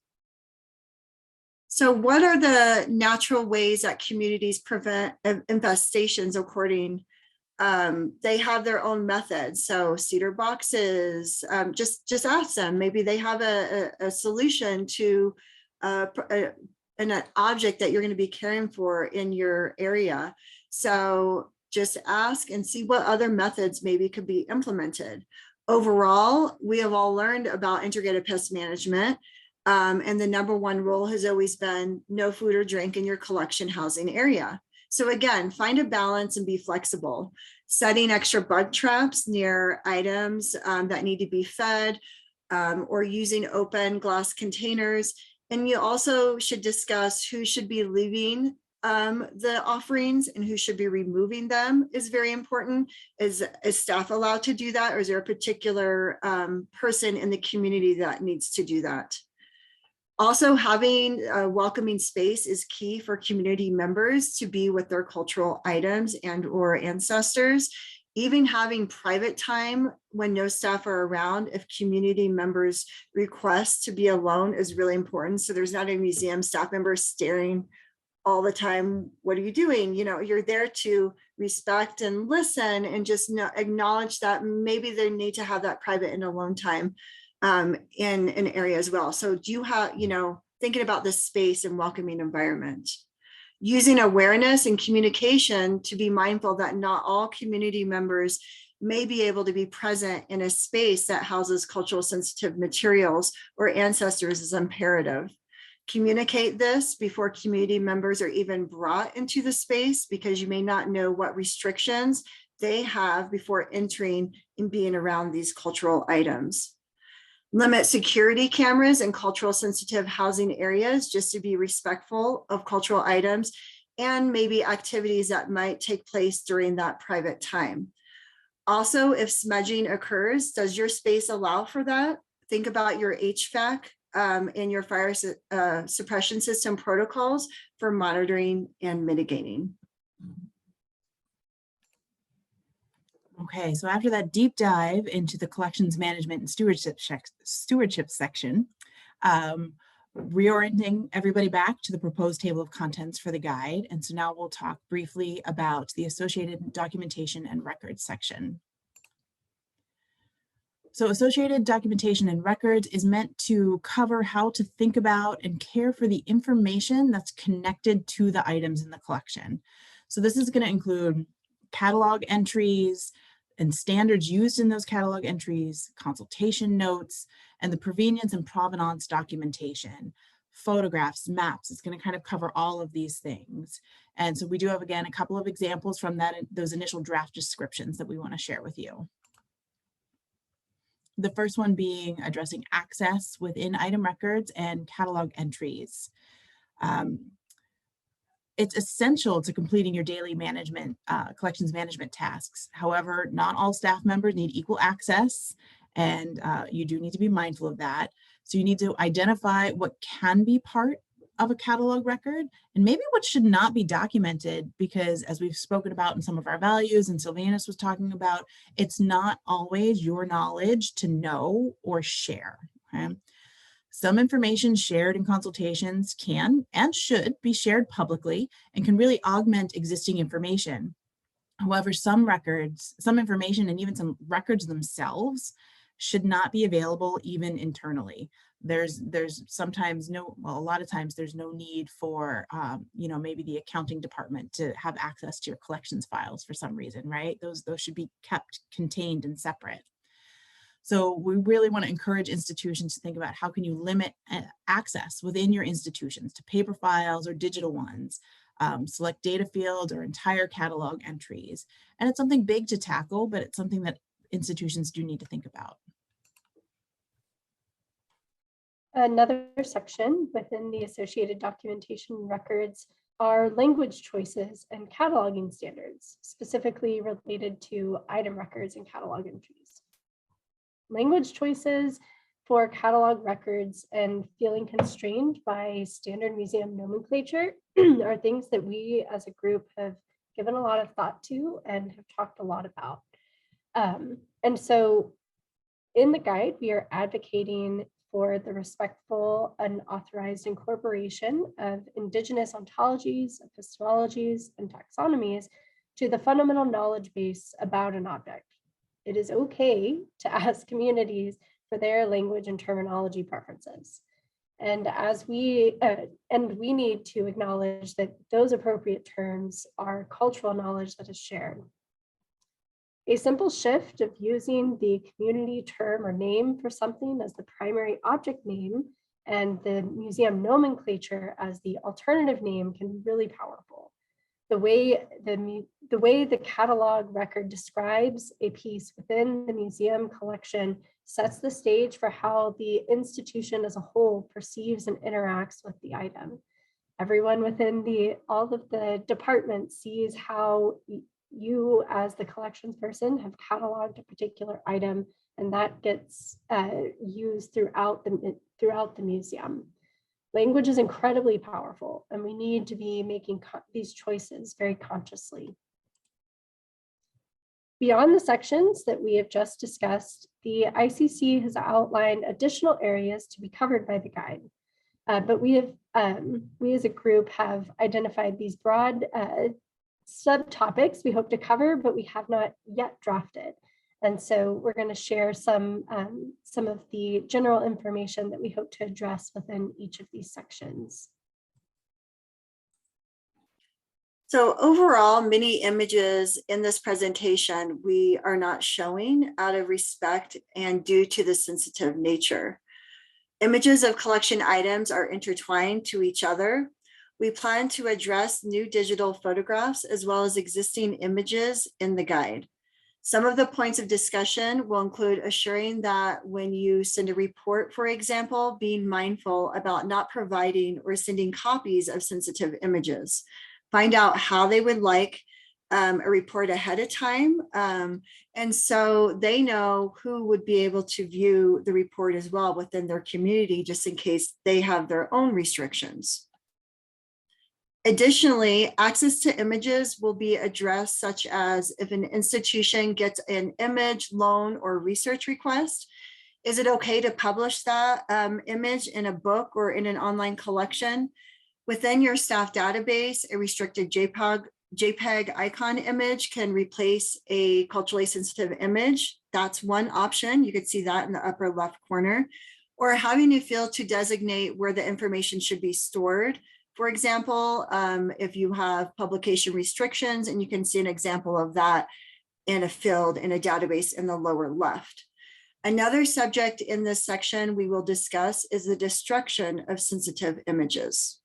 So what are the natural ways that communities prevent infestations according? They have their own methods. So cedar boxes, just ask them. Maybe they have a solution to an object that you're going to be caring for in your area. So just ask and see what other methods maybe could be implemented. Overall, we have all learned about integrated pest management. And the number one rule has always been no food or drink in your collection housing area. So again, find a balance and be flexible. Setting extra bug traps near items that need to be fed, or using open glass containers. And you also should discuss who should be leaving the offerings and who should be removing them is very important. Is staff allowed to do that, or is there a particular person in the community that needs to do that? Also, having a welcoming space is key for community members to be with their cultural items and or ancestors. Even having private time when no staff are around, if community members request to be alone, is really important. So there's not a museum staff member staring all the time. What are you doing? You know, you're there to respect and listen and just acknowledge that maybe they need to have that private and alone time in an area as well. So do you have, you know, thinking about the space and welcoming environment, using awareness and communication to be mindful that not all community members may be able to be present in a space that houses cultural sensitive materials or ancestors is imperative. Communicate this before community members are even brought into the space, because you may not know what restrictions they have before entering and being around these cultural items. Limit security cameras in cultural sensitive housing areas just to be respectful of cultural items and maybe activities that might take place during that private time. Also, if smudging occurs, does your space allow for that? Think about your HVAC and your fire suppression system protocols for monitoring and mitigating. Okay, so after that deep dive into the collections management and stewardship section, reorienting everybody back to the proposed table of contents for the guide. And so now we'll talk briefly about the associated documentation and records section. So associated documentation and records is meant to cover how to think about and care for the information that's connected to the items in the collection. So this is going to include catalog entries and standards used in those catalog entries, consultation notes, and the provenience and provenance documentation, photographs, maps. It's going to kind of cover all of these things. And so we do have, again, a couple of examples from those initial draft descriptions that we want to share with you. The first one being addressing access within item records and catalog entries. It's essential to completing your daily management, collections management tasks. However, not all staff members need equal access, and you do need to be mindful of that. So you need to identify what can be part of a catalog record and maybe what should not be documented, because as we've spoken about in some of our values and Sylvanus was talking about, it's not always your knowledge to know or share. Okay? Some information shared in consultations can and should be shared publicly and can really augment existing information. However, some information and even some records themselves should not be available even internally. There's sometimes a lot of times there's no need for, maybe the accounting department to have access to your collections files for some reason, right? Those should be kept contained and separate. So we really want to encourage institutions to think about how can you limit access within your institutions to paper files or digital ones, select data fields or entire catalog entries. And it's something big to tackle, but it's something that institutions do need to think about. Another section within the associated documentation records are language choices and cataloging standards, specifically related to item records and catalog entries. Language choices for catalog records and feeling constrained by standard museum nomenclature are things that we as a group have given a lot of thought to and have talked a lot about. And so in the guide, we are advocating for the respectful and authorized incorporation of Indigenous ontologies, epistemologies, and taxonomies to the fundamental knowledge base about an object. It is okay to ask communities for their language and terminology preferences. And we need to acknowledge that those appropriate terms are cultural knowledge that is shared. A simple shift of using the community term or name for something as the primary object name and the museum nomenclature as the alternative name can be really powerful. The way the catalog record describes a piece within the museum collection sets the stage for how the institution as a whole perceives and interacts with the item. Everyone within all of the departments sees how you as the collections person have cataloged a particular item, and that gets used throughout the museum. Language is incredibly powerful, and we need to be making these choices very consciously. Beyond the sections that we have just discussed, the ICC has outlined additional areas to be covered by the guide. But we as a group have identified these broad subtopics we hope to cover, but we have not yet drafted. And so we're going to share some of the general information that we hope to address within each of these sections. So overall, many images in this presentation we are not showing out of respect and due to the sensitive nature. Images of collection items are intertwined to each other. We plan to address new digital photographs as well as existing images in the guide. Some of the points of discussion will include assuring that when you send a report, for example, being mindful about not providing or sending copies of sensitive images. Find out how they would like a report ahead of time. And so they know who would be able to view the report as well within their community, just in case they have their own restrictions. Additionally, access to images will be addressed, such as if an institution gets an image, loan, or research request, is it okay to publish that image in a book or in an online collection? Within your staff database, a restricted JPEG icon image can replace a culturally sensitive image. That's one option. You could see that in the upper left corner. Or having a field to designate where the information should be stored. For example, if you have publication restrictions, and you can see an example of that in a field in a database in the lower left. Another subject in this section we will discuss is the destruction of sensitive images.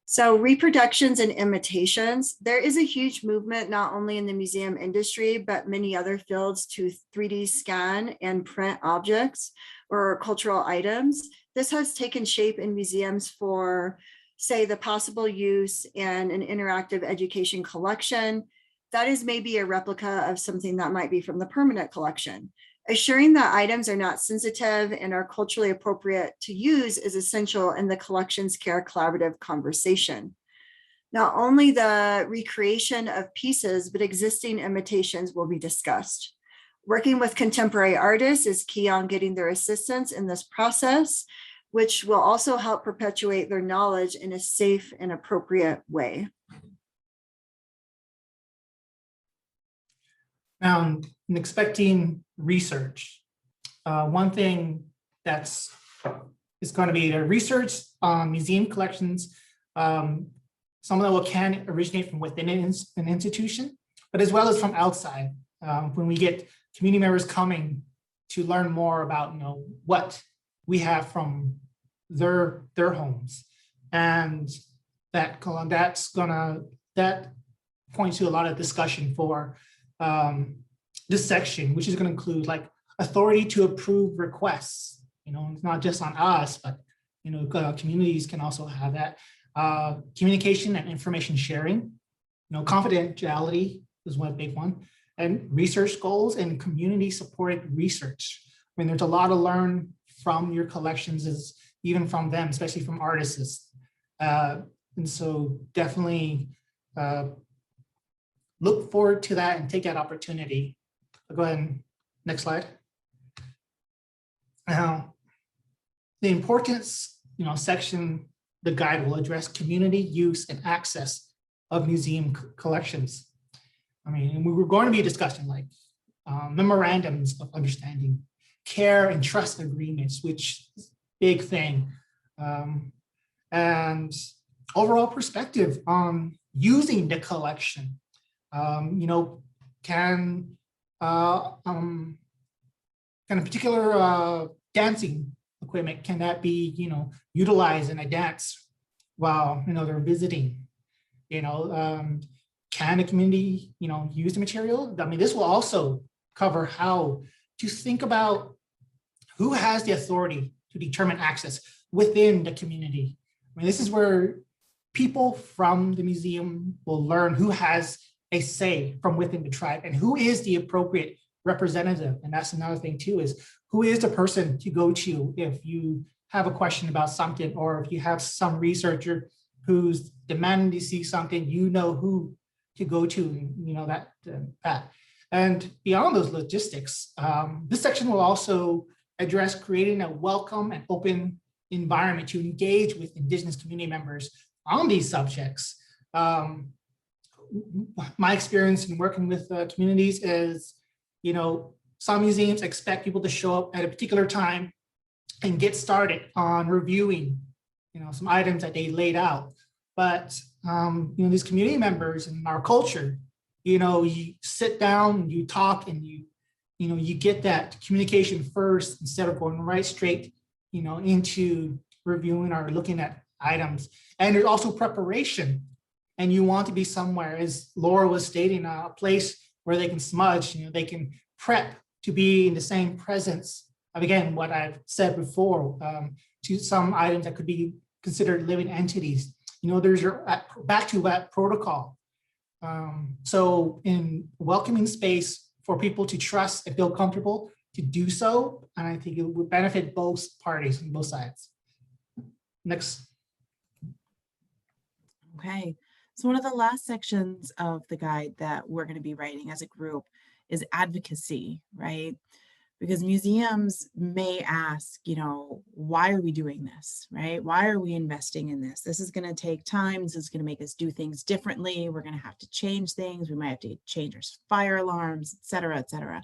So reproductions and imitations, there is a huge movement not only in the museum industry, but many other fields to 3D scan and print objects or cultural items. This has taken shape in museums for, say, the possible use in an interactive education collection. That is maybe a replica of something that might be from the permanent collection. Assuring that items are not sensitive and are culturally appropriate to use is essential in the collections care collaborative conversation. Not only the recreation of pieces, but existing imitations will be discussed. Working with contemporary artists is key on getting their assistance in this process, which will also help perpetuate their knowledge in a safe and appropriate way. Now, in expecting research, one thing is going to be the research on museum collections. Some of them can originate from within an institution, but as well as from outside. When we get community members coming to learn more about, what we have from their homes, and that points to a lot of discussion for this section, which is going to include like authority to approve requests. It's not just on us, but communities can also have that. Communication and information sharing. Confidentiality is one big one, and research goals and community supported research. There's a lot to learn from your collections, even from them, especially from artists. And so definitely look forward to that and take that opportunity. Go ahead and next slide. Now, the importance, section, the guide will address community use and access of museum collections. And we were going to be discussing like memorandums of understanding, care and trust agreements, which is a big thing. And overall perspective on using the collection. Can a particular dancing equipment, can that be, utilized in a dance while, they're visiting? Can the community, use the material? I mean, this will also cover how to think about who has the authority to determine access within the community. I mean, this is where people from the museum will learn who has a say from within the tribe and who is the appropriate representative. And that's another thing too, is who is the person to go to if you have a question about something, or if you have some researcher who's demanding to see something, who to go to, that. And beyond those logistics, this section will also address creating a welcome and open environment to engage with Indigenous community members on these subjects. My experience in working with communities is, some museums expect people to show up at a particular time and get started on reviewing, some items that they laid out. But, these community members in our culture, you sit down, you talk, and you get that communication first instead of going right straight, into reviewing or looking at items. And there's also preparation. And you want to be somewhere, as Laura was stating, a place where they can smudge, they can prep to be in the same presence of, again, what I've said before, to some items that could be considered living entities. There's your back to that protocol. So in welcoming space for people to trust and feel comfortable to do so, and I think it would benefit both parties on both sides. Next. Okay. So one of the last sections of the guide that we're going to be writing as a group is advocacy, right? Because museums may ask, why are we doing this, right? Why are we investing in this? This is going to take time. This is going to make us do things differently. We're going to have to change things. We might have to change our fire alarms, et cetera, et cetera.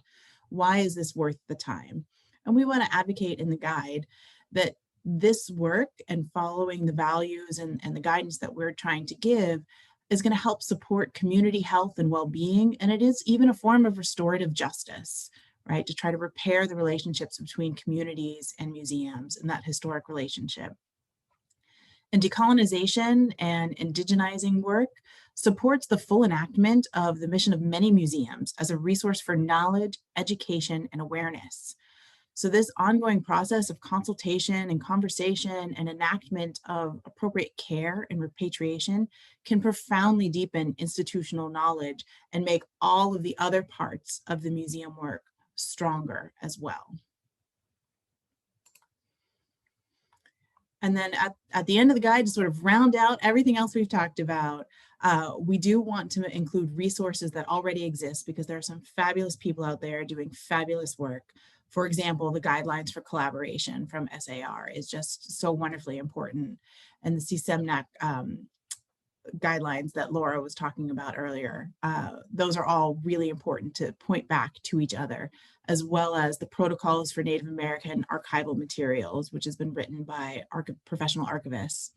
Why is this worth the time? And we want to advocate in the guide that this work and following the values and the guidance that we're trying to give is going to help support community health and well-being. And it is even a form of restorative justice, right? To try to repair the relationships between communities and museums and that historic relationship. And decolonization and indigenizing work supports the full enactment of the mission of many museums as a resource for knowledge, education, and awareness. So this ongoing process of consultation and conversation and enactment of appropriate care and repatriation can profoundly deepen institutional knowledge and make all of the other parts of the museum work stronger as well. And then at the end of the guide, to sort of round out everything else we've talked about, we do want to include resources that already exist, because there are some fabulous people out there doing fabulous work. For example, the guidelines for collaboration from SAR is just so wonderfully important. And the CSEMNAC guidelines that Laura was talking about earlier, those are all really important to point back to each other, as well as the protocols for Native American archival materials, which has been written by professional archivists.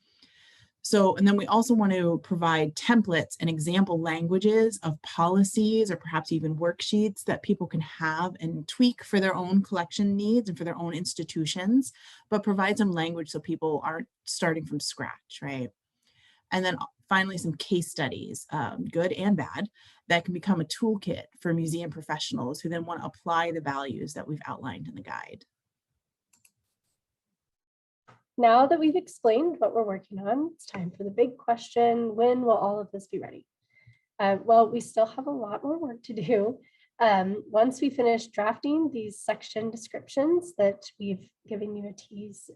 So, and then we also want to provide templates and example languages of policies, or perhaps even worksheets that people can have and tweak for their own collection needs and for their own institutions, but provide some language so people aren't starting from scratch, right? And then finally, some case studies, good and bad, that can become a toolkit for museum professionals who then want to apply the values that we've outlined in the guide. Now that we've explained what we're working on, it's time for the big question: when will all of this be ready? Well, we still have a lot more work to do. Once we finish drafting these section descriptions that we've given you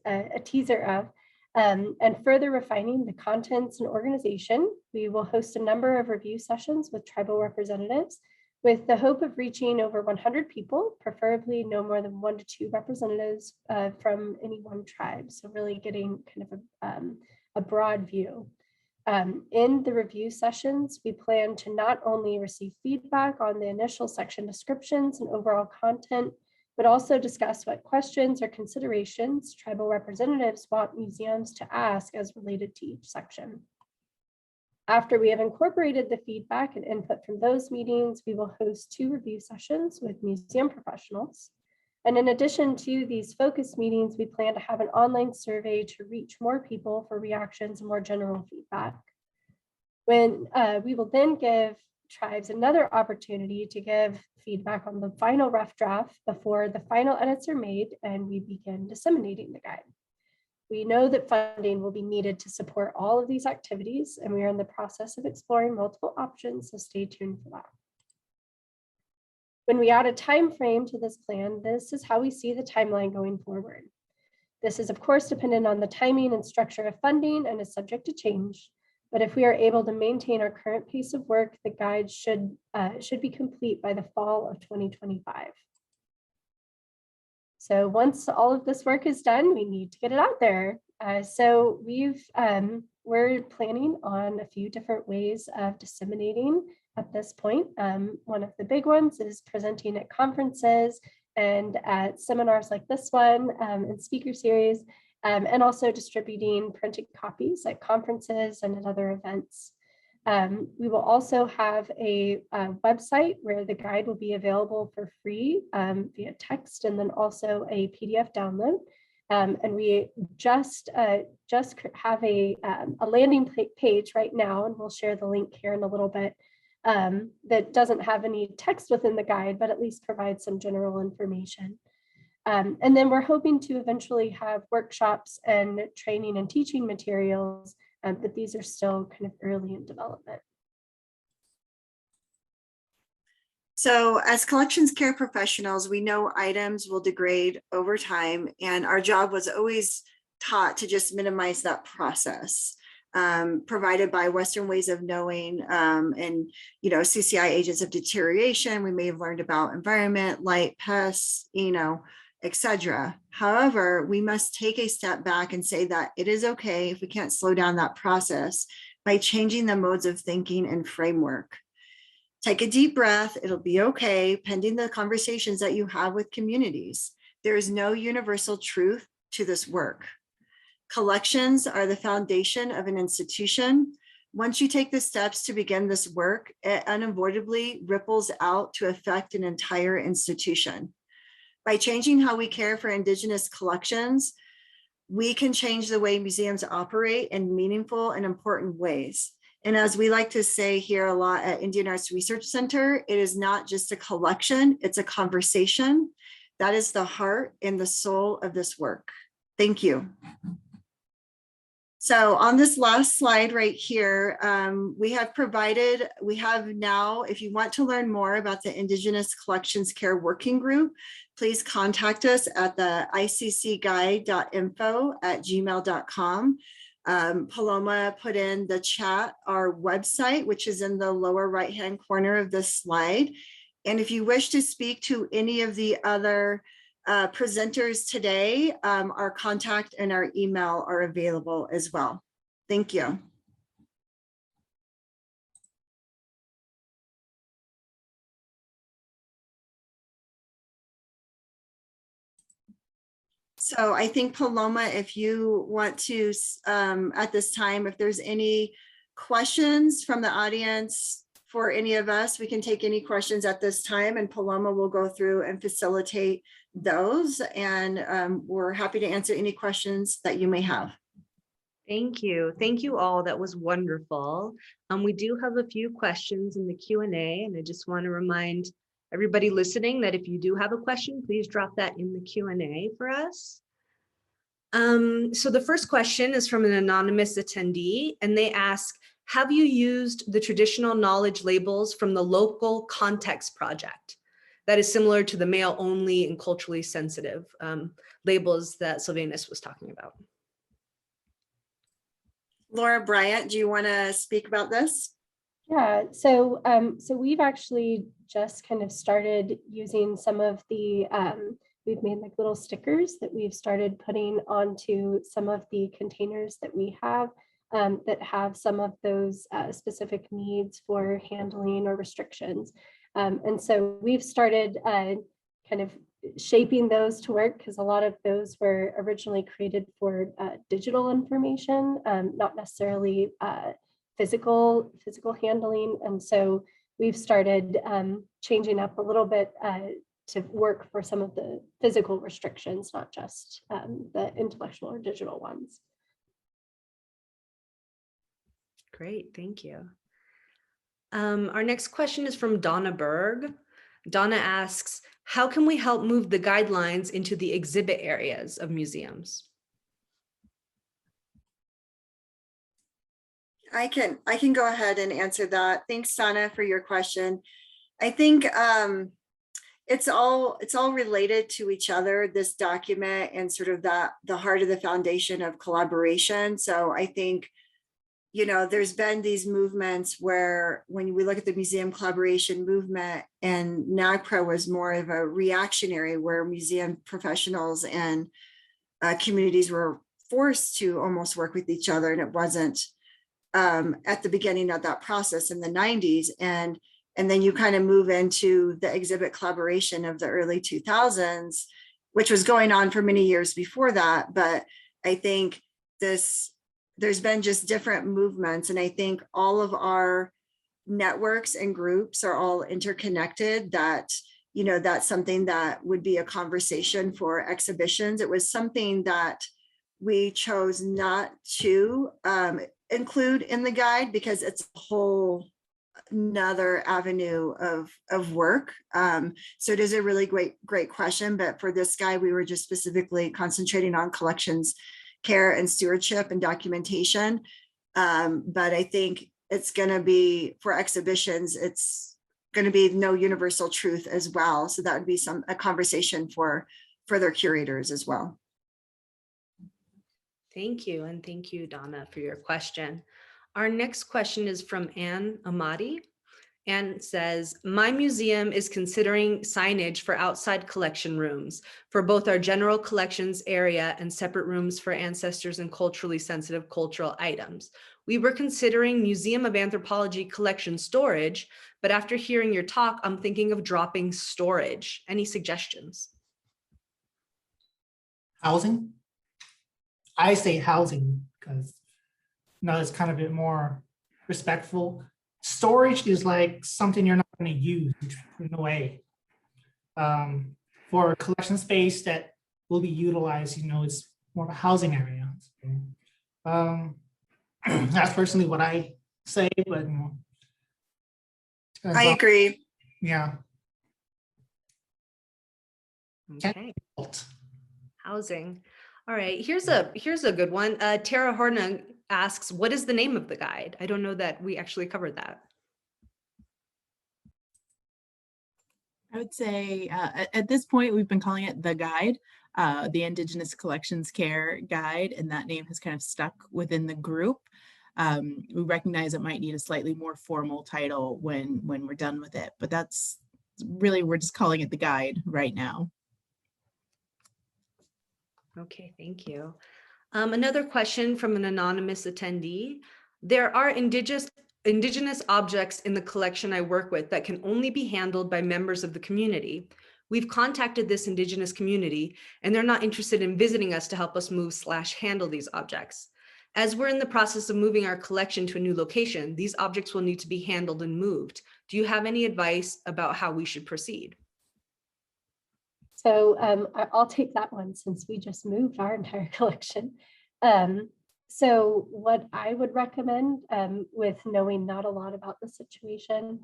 a teaser of, and further refining the contents and organization, we will host a number of review sessions with tribal representatives, with the hope of reaching over 100 people, preferably no more than 1 to 2 representatives from any one tribe. So really getting kind of a broad view. In the review sessions, we plan to not only receive feedback on the initial section descriptions and overall content, but also discuss what questions or considerations tribal representatives want museums to ask as related to each section. After we have incorporated the feedback and input from those meetings, we will host 2 review sessions with museum professionals. And in addition to these focus meetings, we plan to have an online survey to reach more people for reactions and more general feedback. When we will then give tribes another opportunity to give feedback on the final rough draft before the final edits are made and we begin disseminating the guide. We know that funding will be needed to support all of these activities, and we are in the process of exploring multiple options, so stay tuned for that. When we add a time frame to this plan, this is how we see the timeline going forward. This is of course dependent on the timing and structure of funding and is subject to change. But if we are able to maintain our current pace of work, the guide should be complete by the fall of 2025. So once all of this work is done, we need to get it out there. So we're planning on a few different ways of disseminating at this point. One of the big ones is presenting at conferences and at seminars like this one and speaker series. And also distributing printed copies at conferences and at other events. We will also have a website where the guide will be available for free via text and then also a PDF download. And we just have a landing page right now, and we'll share the link here in a little bit, that doesn't have any text within the guide, but at least provides some general information. And then we're hoping to eventually have workshops and training and teaching materials, but these are still kind of early in development. So as collections care professionals, we know items will degrade over time, and our job was always taught to just minimize that process. Provided by Western ways of knowing and, CCI agents of deterioration. We may have learned about environment, light, pests, etc. However, we must take a step back and say that it is okay if we can't slow down that process by changing the modes of thinking and framework. Take a deep breath. It'll be okay, pending the conversations that you have with communities. There is no universal truth to this work. Collections are the foundation of an institution. Once you take the steps to begin this work, it unavoidably ripples out to affect an entire institution. By changing how we care for Indigenous collections, we can change the way museums operate in meaningful and important ways. And as we like to say here a lot at Indian Arts Research Center, it is not just a collection, it's a conversation. That is the heart and the soul of this work. Thank you. So on this last slide right here, we have now, if you want to learn more about the Indigenous Collections Care Working Group, please contact us at the iccguide.info@gmail.com. Paloma put in the chat our website, which is in the lower right-hand corner of this slide. And if you wish to speak to any of the other presenters today, our contact and our email are available as well. Thank you. So I think Paloma, if you want to, at this time, if there's any questions from the audience for any of us, we can take any questions at this time, and Paloma will go through and facilitate those. And we're happy to answer any questions that you may have. Thank you. Thank you all. That was wonderful. We do have a few questions in the Q&A, and I just want to remind everybody listening that if you do have a question, please drop that in the Q&A for us. So the first question is from an anonymous attendee, and they ask, have you used the traditional knowledge labels from the Local Context Project that is similar to the male only and culturally sensitive labels that Sylvanus was talking about? Laura Bryant, do you want to speak about this? Yeah, so we've actually just kind of started using some of the, we've made like little stickers that we've started putting onto some of the containers that we have that have some of those specific needs for handling or restrictions. And so we've started kind of shaping those to work, because a lot of those were originally created for digital information, not necessarily physical handling. And so we've started changing up a little bit to work for some of the physical restrictions, not just the intellectual or digital ones. Great, thank you. Our next question is from Donna Berg. Donna asks, how can we help move the guidelines into the exhibit areas of museums? I can go ahead and answer that. Thanks, Donna, for your question. I think it's all related to each other, this document, and sort of the heart of the foundation of collaboration. So I think, you know, there's been these movements where when we look at the museum collaboration movement, and NAGPRA was more of a reactionary, where museum professionals and communities were forced to almost work with each other, and it wasn't at the beginning of that process in the 90s. And then you kind of move into the exhibit collaboration of the early 2000s, which was going on for many years before that. But I think there's been just different movements. And I think all of our networks and groups are all interconnected, that, you know, that's something that would be a conversation for exhibitions. It was something that we chose not to include in the guide because it's a whole another avenue of work. So it is a really great question, but for this guide, we were just specifically concentrating on collections care and stewardship and documentation. But I think it's going to be, for exhibitions, it's going to be no universal truth as well. So that would be a conversation for further curators as well. Thank you. And thank you, Donna, for your question. Our next question is from Anne Amati. Anne says, my museum is considering signage for outside collection rooms for both our general collections area and separate rooms for ancestors and culturally sensitive cultural items. We were considering Museum of Anthropology collection storage, but after hearing your talk, I'm thinking of dropping storage. Any suggestions? Housing. I say housing because it's kind of a bit more respectful. Storage is like something you're not going to use in a way. For a collection space that will be utilized, it's more of a housing area. So, that's personally what I say, but I agree. Yeah. Okay. Housing. All right, here's a good one. Tara Horna asks, what is the name of the guide? I don't know that we actually covered that. I would say at this point, we've been calling it the guide, the Indigenous Collections Care Guide, and that name has kind of stuck within the group. We recognize it might need a slightly more formal title when we're done with it, but that's really, we're just calling it the guide right now. Okay, thank you. Another question from an anonymous attendee. There are indigenous objects in the collection I work with that can only be handled by members of the community. We've contacted this Indigenous community and they're not interested in visiting us to help us move/handle these objects. As we're in the process of moving our collection to a new location, these objects will need to be handled and moved. Do you have any advice about how we should proceed? So I'll take that one since we just moved our entire collection. So what I would recommend, with knowing not a lot about the situation,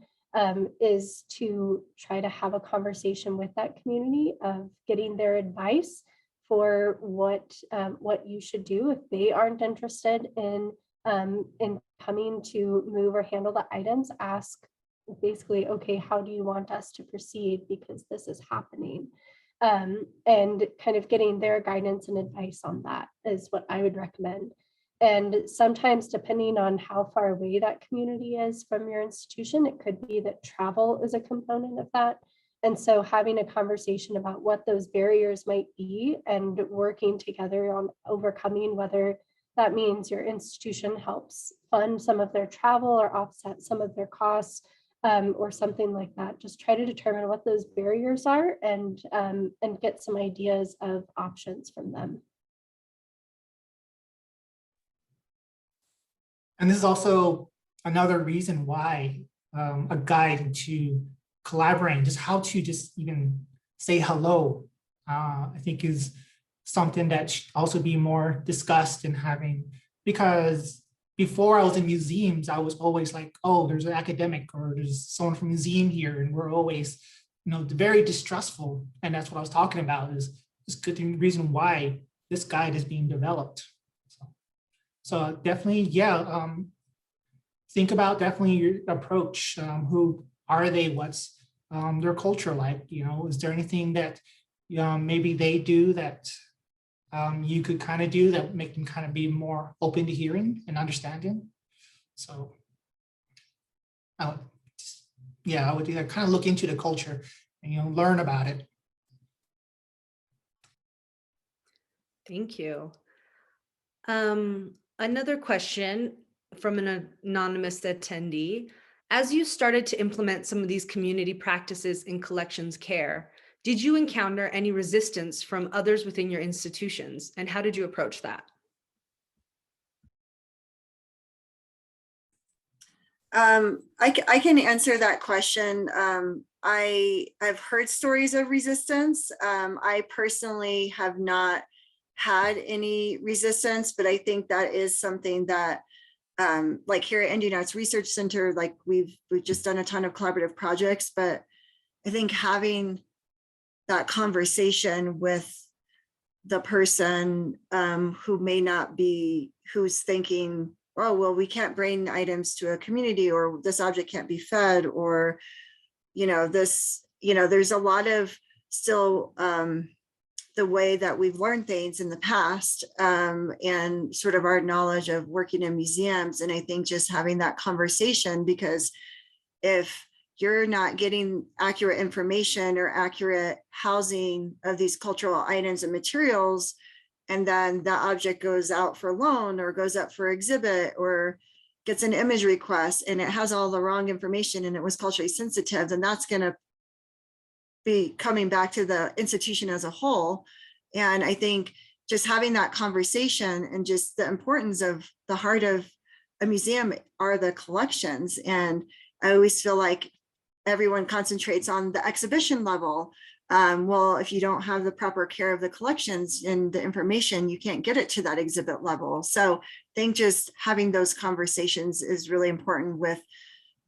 is to try to have a conversation with that community of getting their advice for what you should do if they aren't interested in coming to move or handle the items. Ask basically, okay, how do you want us to proceed because this is happening? And kind of getting their guidance and advice on that is what I would recommend. And sometimes, depending on how far away that community is from your institution, it could be that travel is a component of that. And so having a conversation about what those barriers might be and working together on overcoming, whether that means your institution helps fund some of their travel or offset some of their costs, or something like that. Just try to determine what those barriers are and get some ideas of options from them. And this is also another reason why a guide to collaborating, just how to just even say hello, I think is something that should also be more discussed in having, because before I was in museums, I was always like, oh, there's an academic or there's someone from museum here. And we're always, very distrustful. And that's what I was talking about is good reason why this guide is being developed. So definitely, yeah, think about definitely your approach. Who are they? What's their culture like? Is there anything that maybe they do that you could kind of do that make them kind of be more open to hearing and understanding? So I would do that, kind of look into the culture and learn about it. Thank you. Another question from an anonymous attendee. As you started to implement some of these community practices in collections care, did you encounter any resistance from others within your institutions? And how did you approach that? I can answer that question. I've heard stories of resistance. I personally have not had any resistance, but I think that is something that like here at Indigenous Research Center, like we've just done a ton of collaborative projects, but I think having that conversation with the person who may not be, who's thinking, oh, well, we can't bring items to a community, or this object can't be fed, or, there's a lot of still the way that we've learned things in the past and sort of our knowledge of working in museums. And I think just having that conversation, because if you're not getting accurate information or accurate housing of these cultural items and materials, and then the object goes out for loan or goes up for exhibit or gets an image request and it has all the wrong information and it was culturally sensitive, then that's going to be coming back to the institution as a whole. And I think just having that conversation and just the importance of the heart of a museum are the collections. And I always feel like everyone concentrates on the exhibition level. Well, if you don't have the proper care of the collections and the information, you can't get it to that exhibit level. So I think just having those conversations is really important with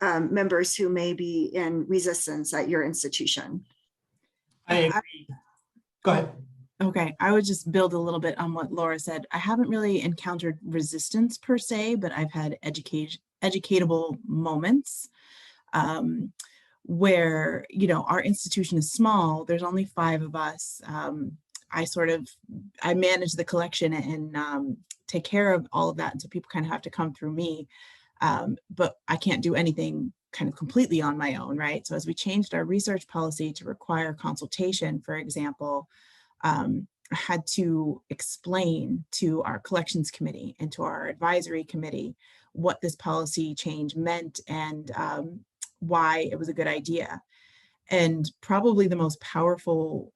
members who may be in resistance at your institution. I agree. Go ahead. Okay, I would just build a little bit on what Laura said. I haven't really encountered resistance per se, but I've had educatable moments where, our institution is small. There's only 5 of us. I manage the collection and take care of all of that. And so people kind of have to come through me, but I can't do anything kind of completely on my own, right? So as we changed our research policy to require consultation, for example, I had to explain to our collections committee and to our advisory committee what this policy change meant and why it was a good idea. And probably the most powerful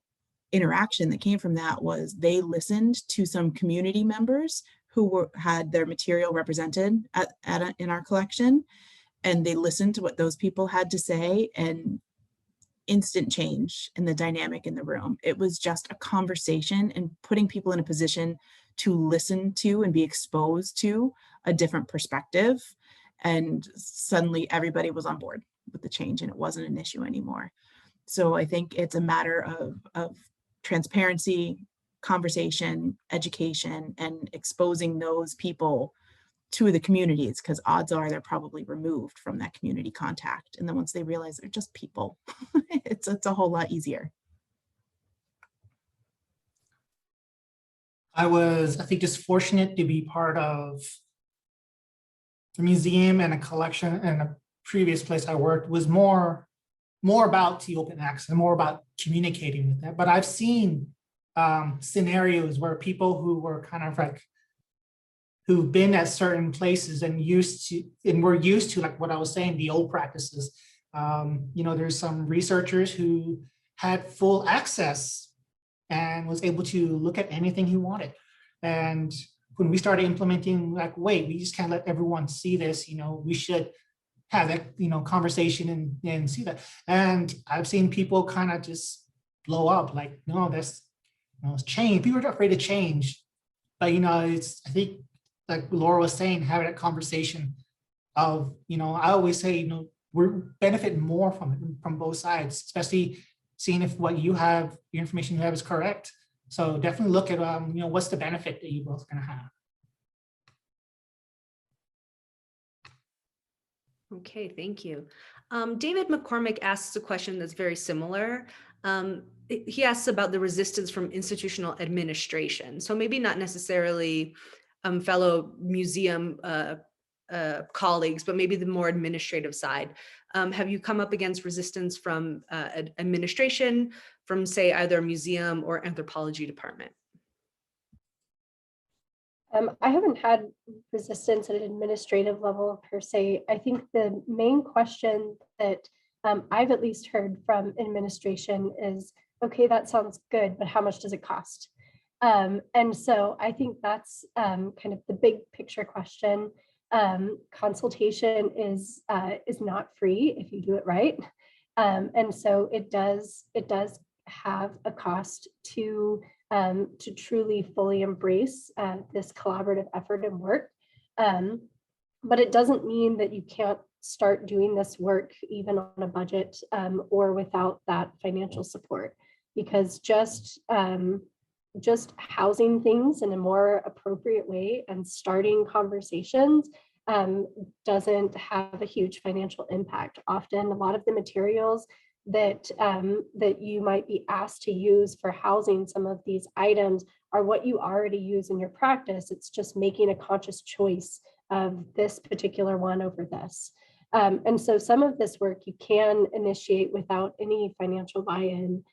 interaction that came from that was they listened to some community members who had their material represented in our collection, and they listened to what those people had to say, and instant change in the dynamic in the room. It was just a conversation and putting people in a position to listen to and be exposed to a different perspective. And suddenly everybody was on board with the change and it wasn't an issue anymore. So I think it's a matter of transparency, conversation, education, and exposing those people to the communities, because odds are they're probably removed from that community contact. And then once they realize they're just people, it's a whole lot easier. I think, just fortunate to be part of a museum and a collection, and a previous place I worked was more about the open access, more about communicating with that. But I've seen scenarios where people who were kind of like, who've been at certain places and were used to, like what I was saying, the old practices, There's some researchers who had full access and was able to look at anything he wanted. And when we started implementing, like, wait, we just can't let everyone see this, we should have that, conversation and see that. And I've seen people kind of just blow up, like, no, that's, it's change. People are afraid to change. But, I think, like Laura was saying, having that conversation of, I always say, we're benefit more from both sides, especially seeing if what you have, the information you have is correct. So definitely look at, what's the benefit that you both going to have. Okay, thank you. David McCormick asks a question that's very similar. He asks about the resistance from institutional administration. So maybe not necessarily fellow museum colleagues, but maybe the more administrative side. Have you come up against resistance from administration, from say either a museum or anthropology department? I haven't had resistance at an administrative level per se. I think the main question that I've at least heard from administration is, okay, that sounds good, but how much does it cost? And so I think that's kind of the big picture question. Consultation is not free if you do it right. And so it does have a cost to truly fully embrace this collaborative effort and work. But it doesn't mean that you can't start doing this work even on a budget or without that financial support, because just housing things in a more appropriate way and starting conversations doesn't have a huge financial impact. Often a lot of the materials that you might be asked to use for housing some of these items are what you already use in your practice. It's just making a conscious choice of this particular one over this. And so some of this work you can initiate without any financial buy-in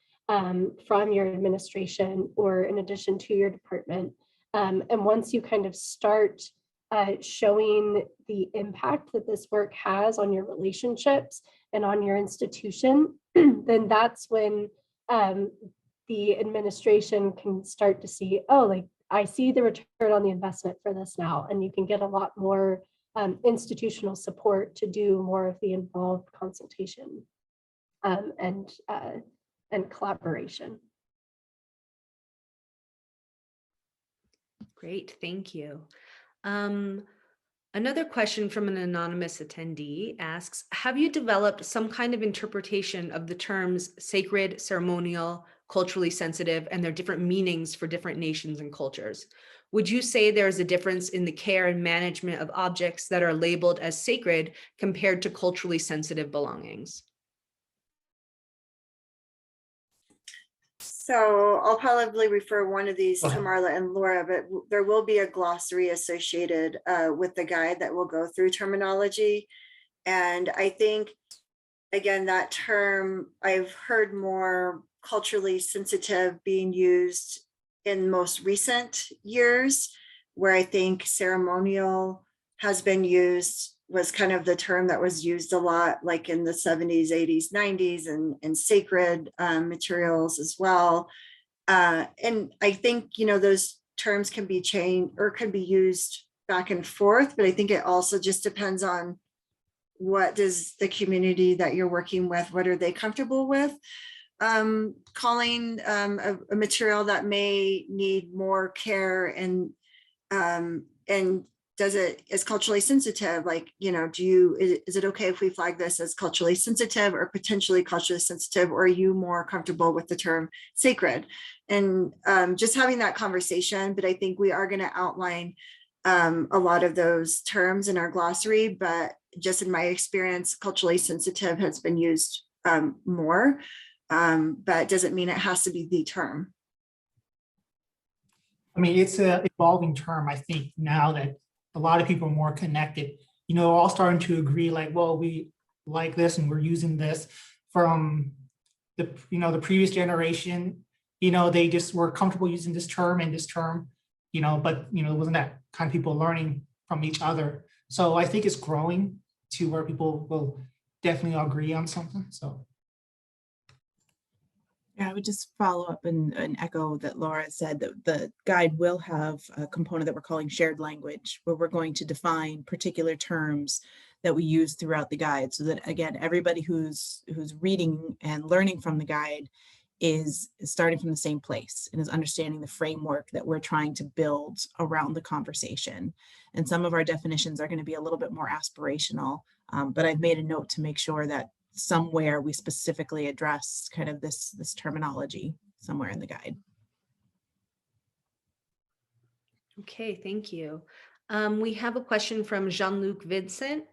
from your administration or in addition to your department. And once you kind of start showing the impact that this work has on your relationships and on your institution, then that's when the administration can start to see, oh, like I see the return on the investment for this now, and you can get a lot more institutional support to do more of the involved consultation and collaboration. Great, thank you. Another question from an anonymous attendee asks, have you developed some kind of interpretation of the terms sacred, ceremonial, culturally sensitive, and their different meanings for different nations and cultures? Would you say there is a difference in the care and management of objects that are labeled as sacred compared to culturally sensitive belongings? So I'll probably refer one of these to Marla and Laura, but there will be a glossary associated with the guide that will go through terminology. And I think, again, that term, I've heard more culturally sensitive being used in most recent years, where I think ceremonial has been used, was kind of the term that was used a lot, like in the 70s, 80s, 90s, and sacred materials as well. And I think, those terms can be changed or can be used back and forth, but I think it also just depends on what does the community that you're working with, what are they comfortable with? Calling a material that may need more care and does it is culturally sensitive, like, is it okay if we flag this as culturally sensitive or potentially culturally sensitive, or are you more comfortable with the term sacred? And just having that conversation, but I think we are going to outline a lot of those terms in our glossary, but just in my experience, culturally sensitive has been used more, but it doesn't mean it has to be the term. I mean, it's an evolving term, I think, now that a lot of people are more connected, all starting to agree, like, well, we like this and we're using this. From the, the previous generation, they just were comfortable using this term and this term, but, it wasn't that kind of people learning from each other. So I think it's growing to where people will definitely agree on something. So Yeah, I would just follow up and echo that Laura said that the guide will have a component that we're calling shared language, where we're going to define particular terms that we use throughout the guide, so that again, everybody who's reading and learning from the guide is starting from the same place and is understanding the framework that we're trying to build around the conversation. And some of our definitions are going to be a little bit more aspirational, but I've made a note to make sure that somewhere we specifically address kind of this terminology somewhere in the guide. Okay, thank you. We have a question from Jean-Luc Vincent.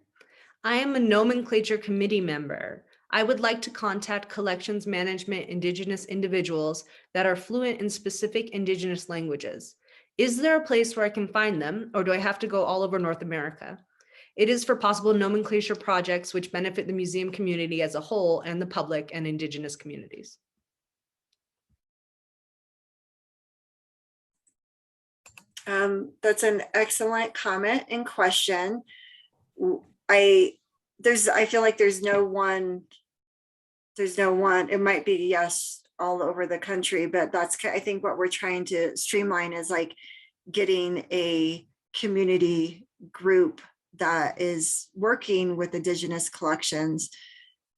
I am a nomenclature committee member. I would like to contact collections management Indigenous individuals that are fluent in specific Indigenous languages. Is there a place where I can find them, or do I have to go all over North America? It is for possible nomenclature projects which benefit the museum community as a whole and the public and Indigenous communities. That's an excellent comment and question. I feel like there's no one, it might be yes, all over the country, but that's, I think what we're trying to streamline is like getting a community group that is working with Indigenous collections.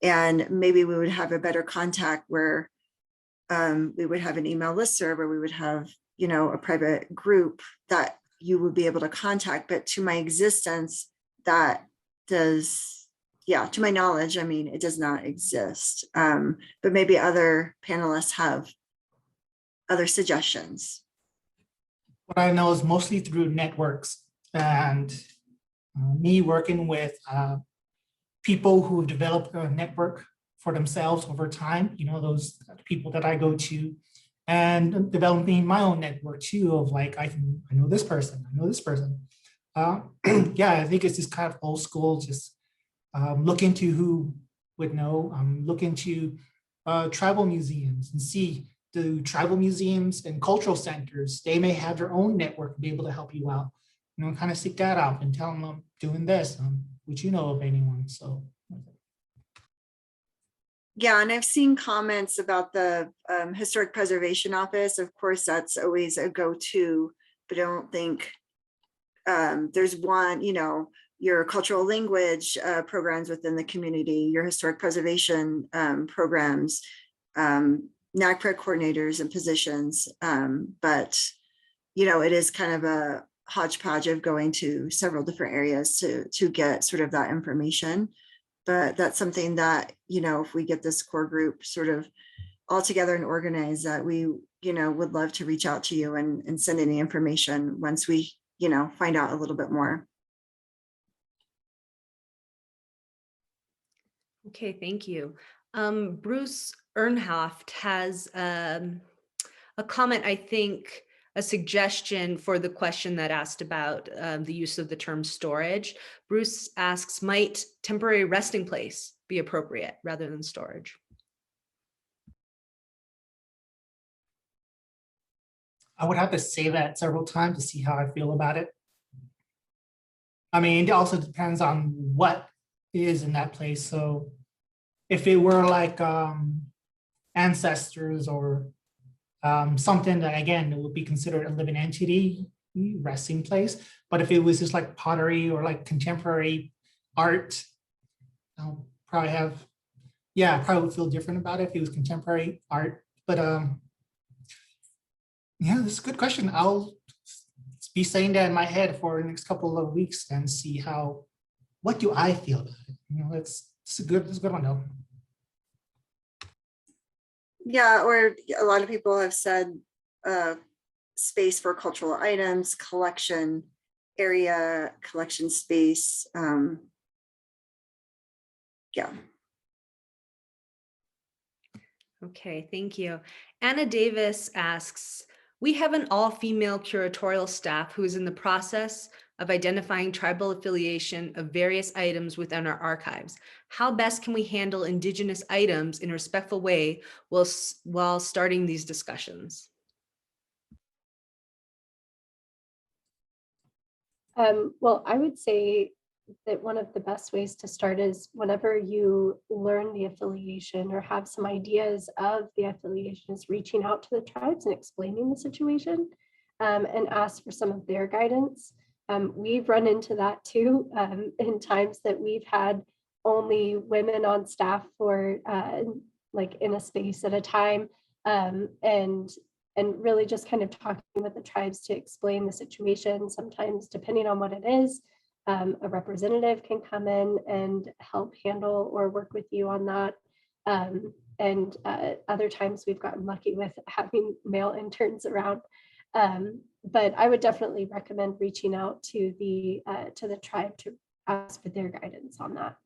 And maybe we would have a better contact where we would have an email listserv, or we would have, a private group that you would be able to contact. But to my existence, that does, to my knowledge, I mean, it does not exist. But maybe other panelists have other suggestions. what I know is mostly through networks, and me working with people who have developed a network for themselves over time, those people that I go to, and developing my own network too, of like, I know this person, yeah, I think it's just kind of old school, just look into who would know, look into tribal museums and see the tribal museums and cultural centers, they may have their own network to be able to help you out, kind of seek that out and tell them I'm doing this, would you know of anyone? So yeah, and I've seen comments about the Historic Preservation Office. Of course, that's always a go-to, but I don't think there's one, your cultural language programs within the community, your historic preservation programs, NAGPRA coordinators and positions. But, it is kind of a hodgepodge of going to several different areas to get sort of that information. But that's something that, if we get this core group sort of all together and organized, that we, would love to reach out to you and send any information once we, find out a little bit more. Okay, thank you. Bruce Ernhoft has a comment, I think, a suggestion for the question that asked about the use of the term storage. Bruce asks, might temporary resting place be appropriate rather than storage? I would have to say that several times to see how I feel about it. I mean, it also depends on what is in that place. So if it were like ancestors or something that, again, it would be considered a living entity, resting place. But if it was just like pottery or like contemporary art, I'll probably have, probably would feel different about it if it was contemporary art. But yeah, this is a good question. I'll be saying that in my head for the next couple of weeks and see what do I feel about it? It's a good one though. Yeah, or a lot of people have said space for cultural items, collection area, collection space. Yeah. Okay, thank you. Anna Davis asks, we have an all-female curatorial staff who is in the process of identifying tribal affiliation of various items within our archives. How best can we handle Indigenous items in a respectful way while starting these discussions? Well, I would say that one of the best ways to start is whenever you learn the affiliation or have some ideas of the affiliation, is reaching out to the tribes and explaining the situation and ask for some of their guidance. We've run into that too in times that we've had only women on staff for like in a space at a time, and really just kind of talking with the tribes to explain the situation. Sometimes, depending on what it is, a representative can come in and help handle or work with you on that. And other times we've gotten lucky with having male interns around. But I would definitely recommend reaching out to the tribe to ask for their guidance on that.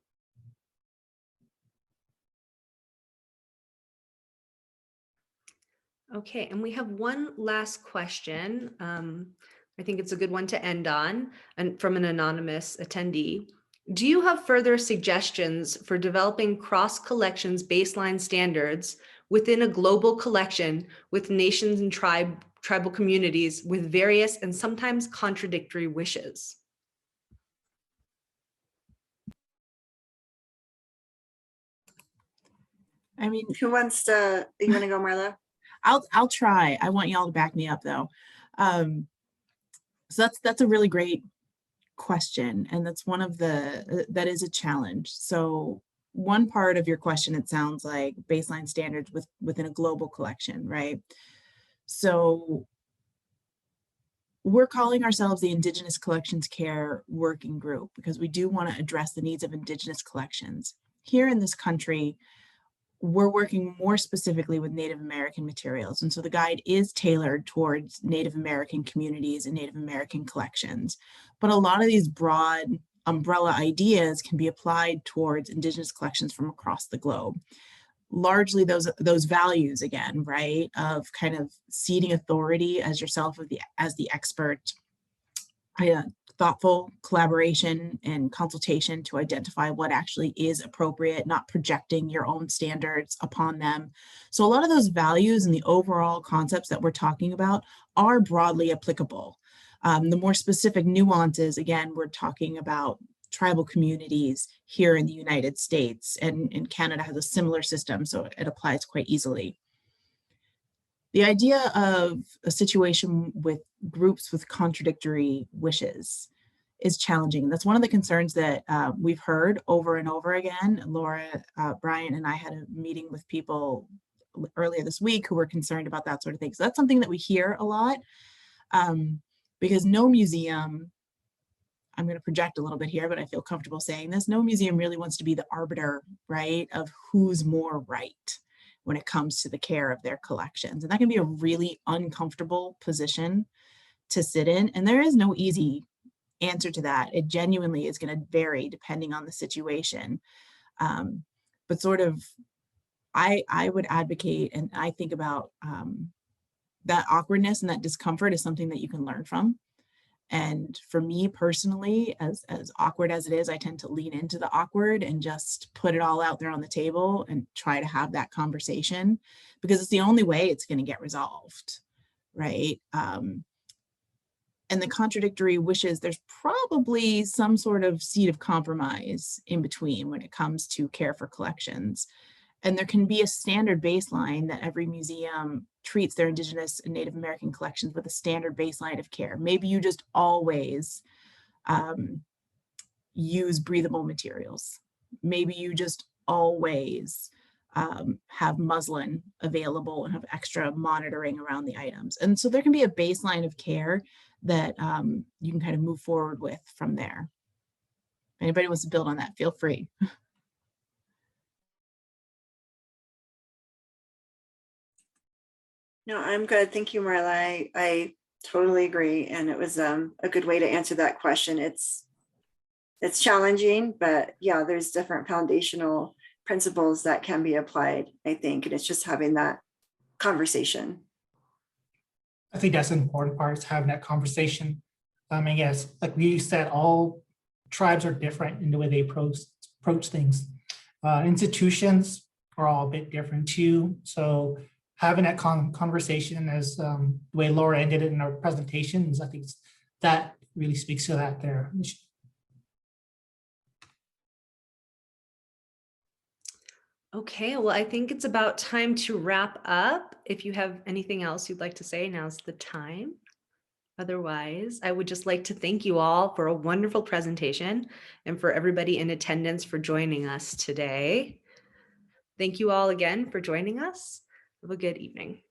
Okay, and we have one last question. I think it's a good one to end on, and from an anonymous attendee. Do you have further suggestions for developing cross collections baseline standards within a global collection with nations and tribal communities with various and sometimes contradictory wishes? I mean, Who wants to, you want to go, Marla? I'll try. I want y'all to back me up though. So that's a really great question, and that's one of the that is a challenge. So one part of your question, it sounds like baseline standards within a global collection, right? So we're calling ourselves the Indigenous Collections Care Working Group because we do want to address the needs of Indigenous collections. Here in this country, we're working more specifically with Native American materials. And so the guide is tailored towards Native American communities and Native American collections. But a lot of these broad umbrella ideas can be applied towards Indigenous collections from across the globe. Largely those values, again, right, of kind of ceding authority as yourself as the expert, thoughtful collaboration and consultation to identify what actually is appropriate, not projecting your own standards upon them. So a lot of those values and the overall concepts that we're talking about are broadly applicable. The more specific nuances, again, we're talking about tribal communities here in the United States, and Canada has a similar system, so it applies quite easily. The idea of a situation with groups with contradictory wishes is challenging. That's one of the concerns that we've heard over and over again. Laura, Bryant, and I had a meeting with people earlier this week who were concerned about that sort of thing. So that's something that we hear a lot because no museum, I'm going to project a little bit here, but I feel comfortable saying this, no museum really wants to be the arbiter, right, of who's more right when it comes to the care of their collections. And that can be a really uncomfortable position to sit in. And there is no easy answer to that. It genuinely is going to vary depending on the situation. But sort of, I would advocate, and I think about that awkwardness and that discomfort is something that you can learn from. And for me personally, as awkward as it is, I tend to lean into the awkward and just put it all out there on the table and try to have that conversation because it's the only way it's going to get resolved, right? And the contradictory wishes, there's probably some sort of seed of compromise in between when it comes to care for collections. And there can be a standard baseline that every museum treats their Indigenous and Native American collections with a standard baseline of care. Maybe you just always use breathable materials. Maybe you just always have muslin available and have extra monitoring around the items. And so there can be a baseline of care that you can kind of move forward with from there. If anybody wants to build on that, feel free. No, I'm good. Thank you, Marla. I totally agree. And it was a good way to answer that question. It's challenging, but yeah, there's different foundational principles that can be applied, I think. And it's just having that conversation. I think that's an important part, is having that conversation. And yes, like we said, all tribes are different in the way they approach things. Institutions are all a bit different too. So having that conversation, as the way Laura ended it in our presentations, I think that really speaks to that there. Okay, well, I think it's about time to wrap up. If you have anything else you'd like to say, now's the time. Otherwise, I would just like to thank you all for a wonderful presentation and for everybody in attendance for joining us today. Thank you all again for joining us. Have a good evening.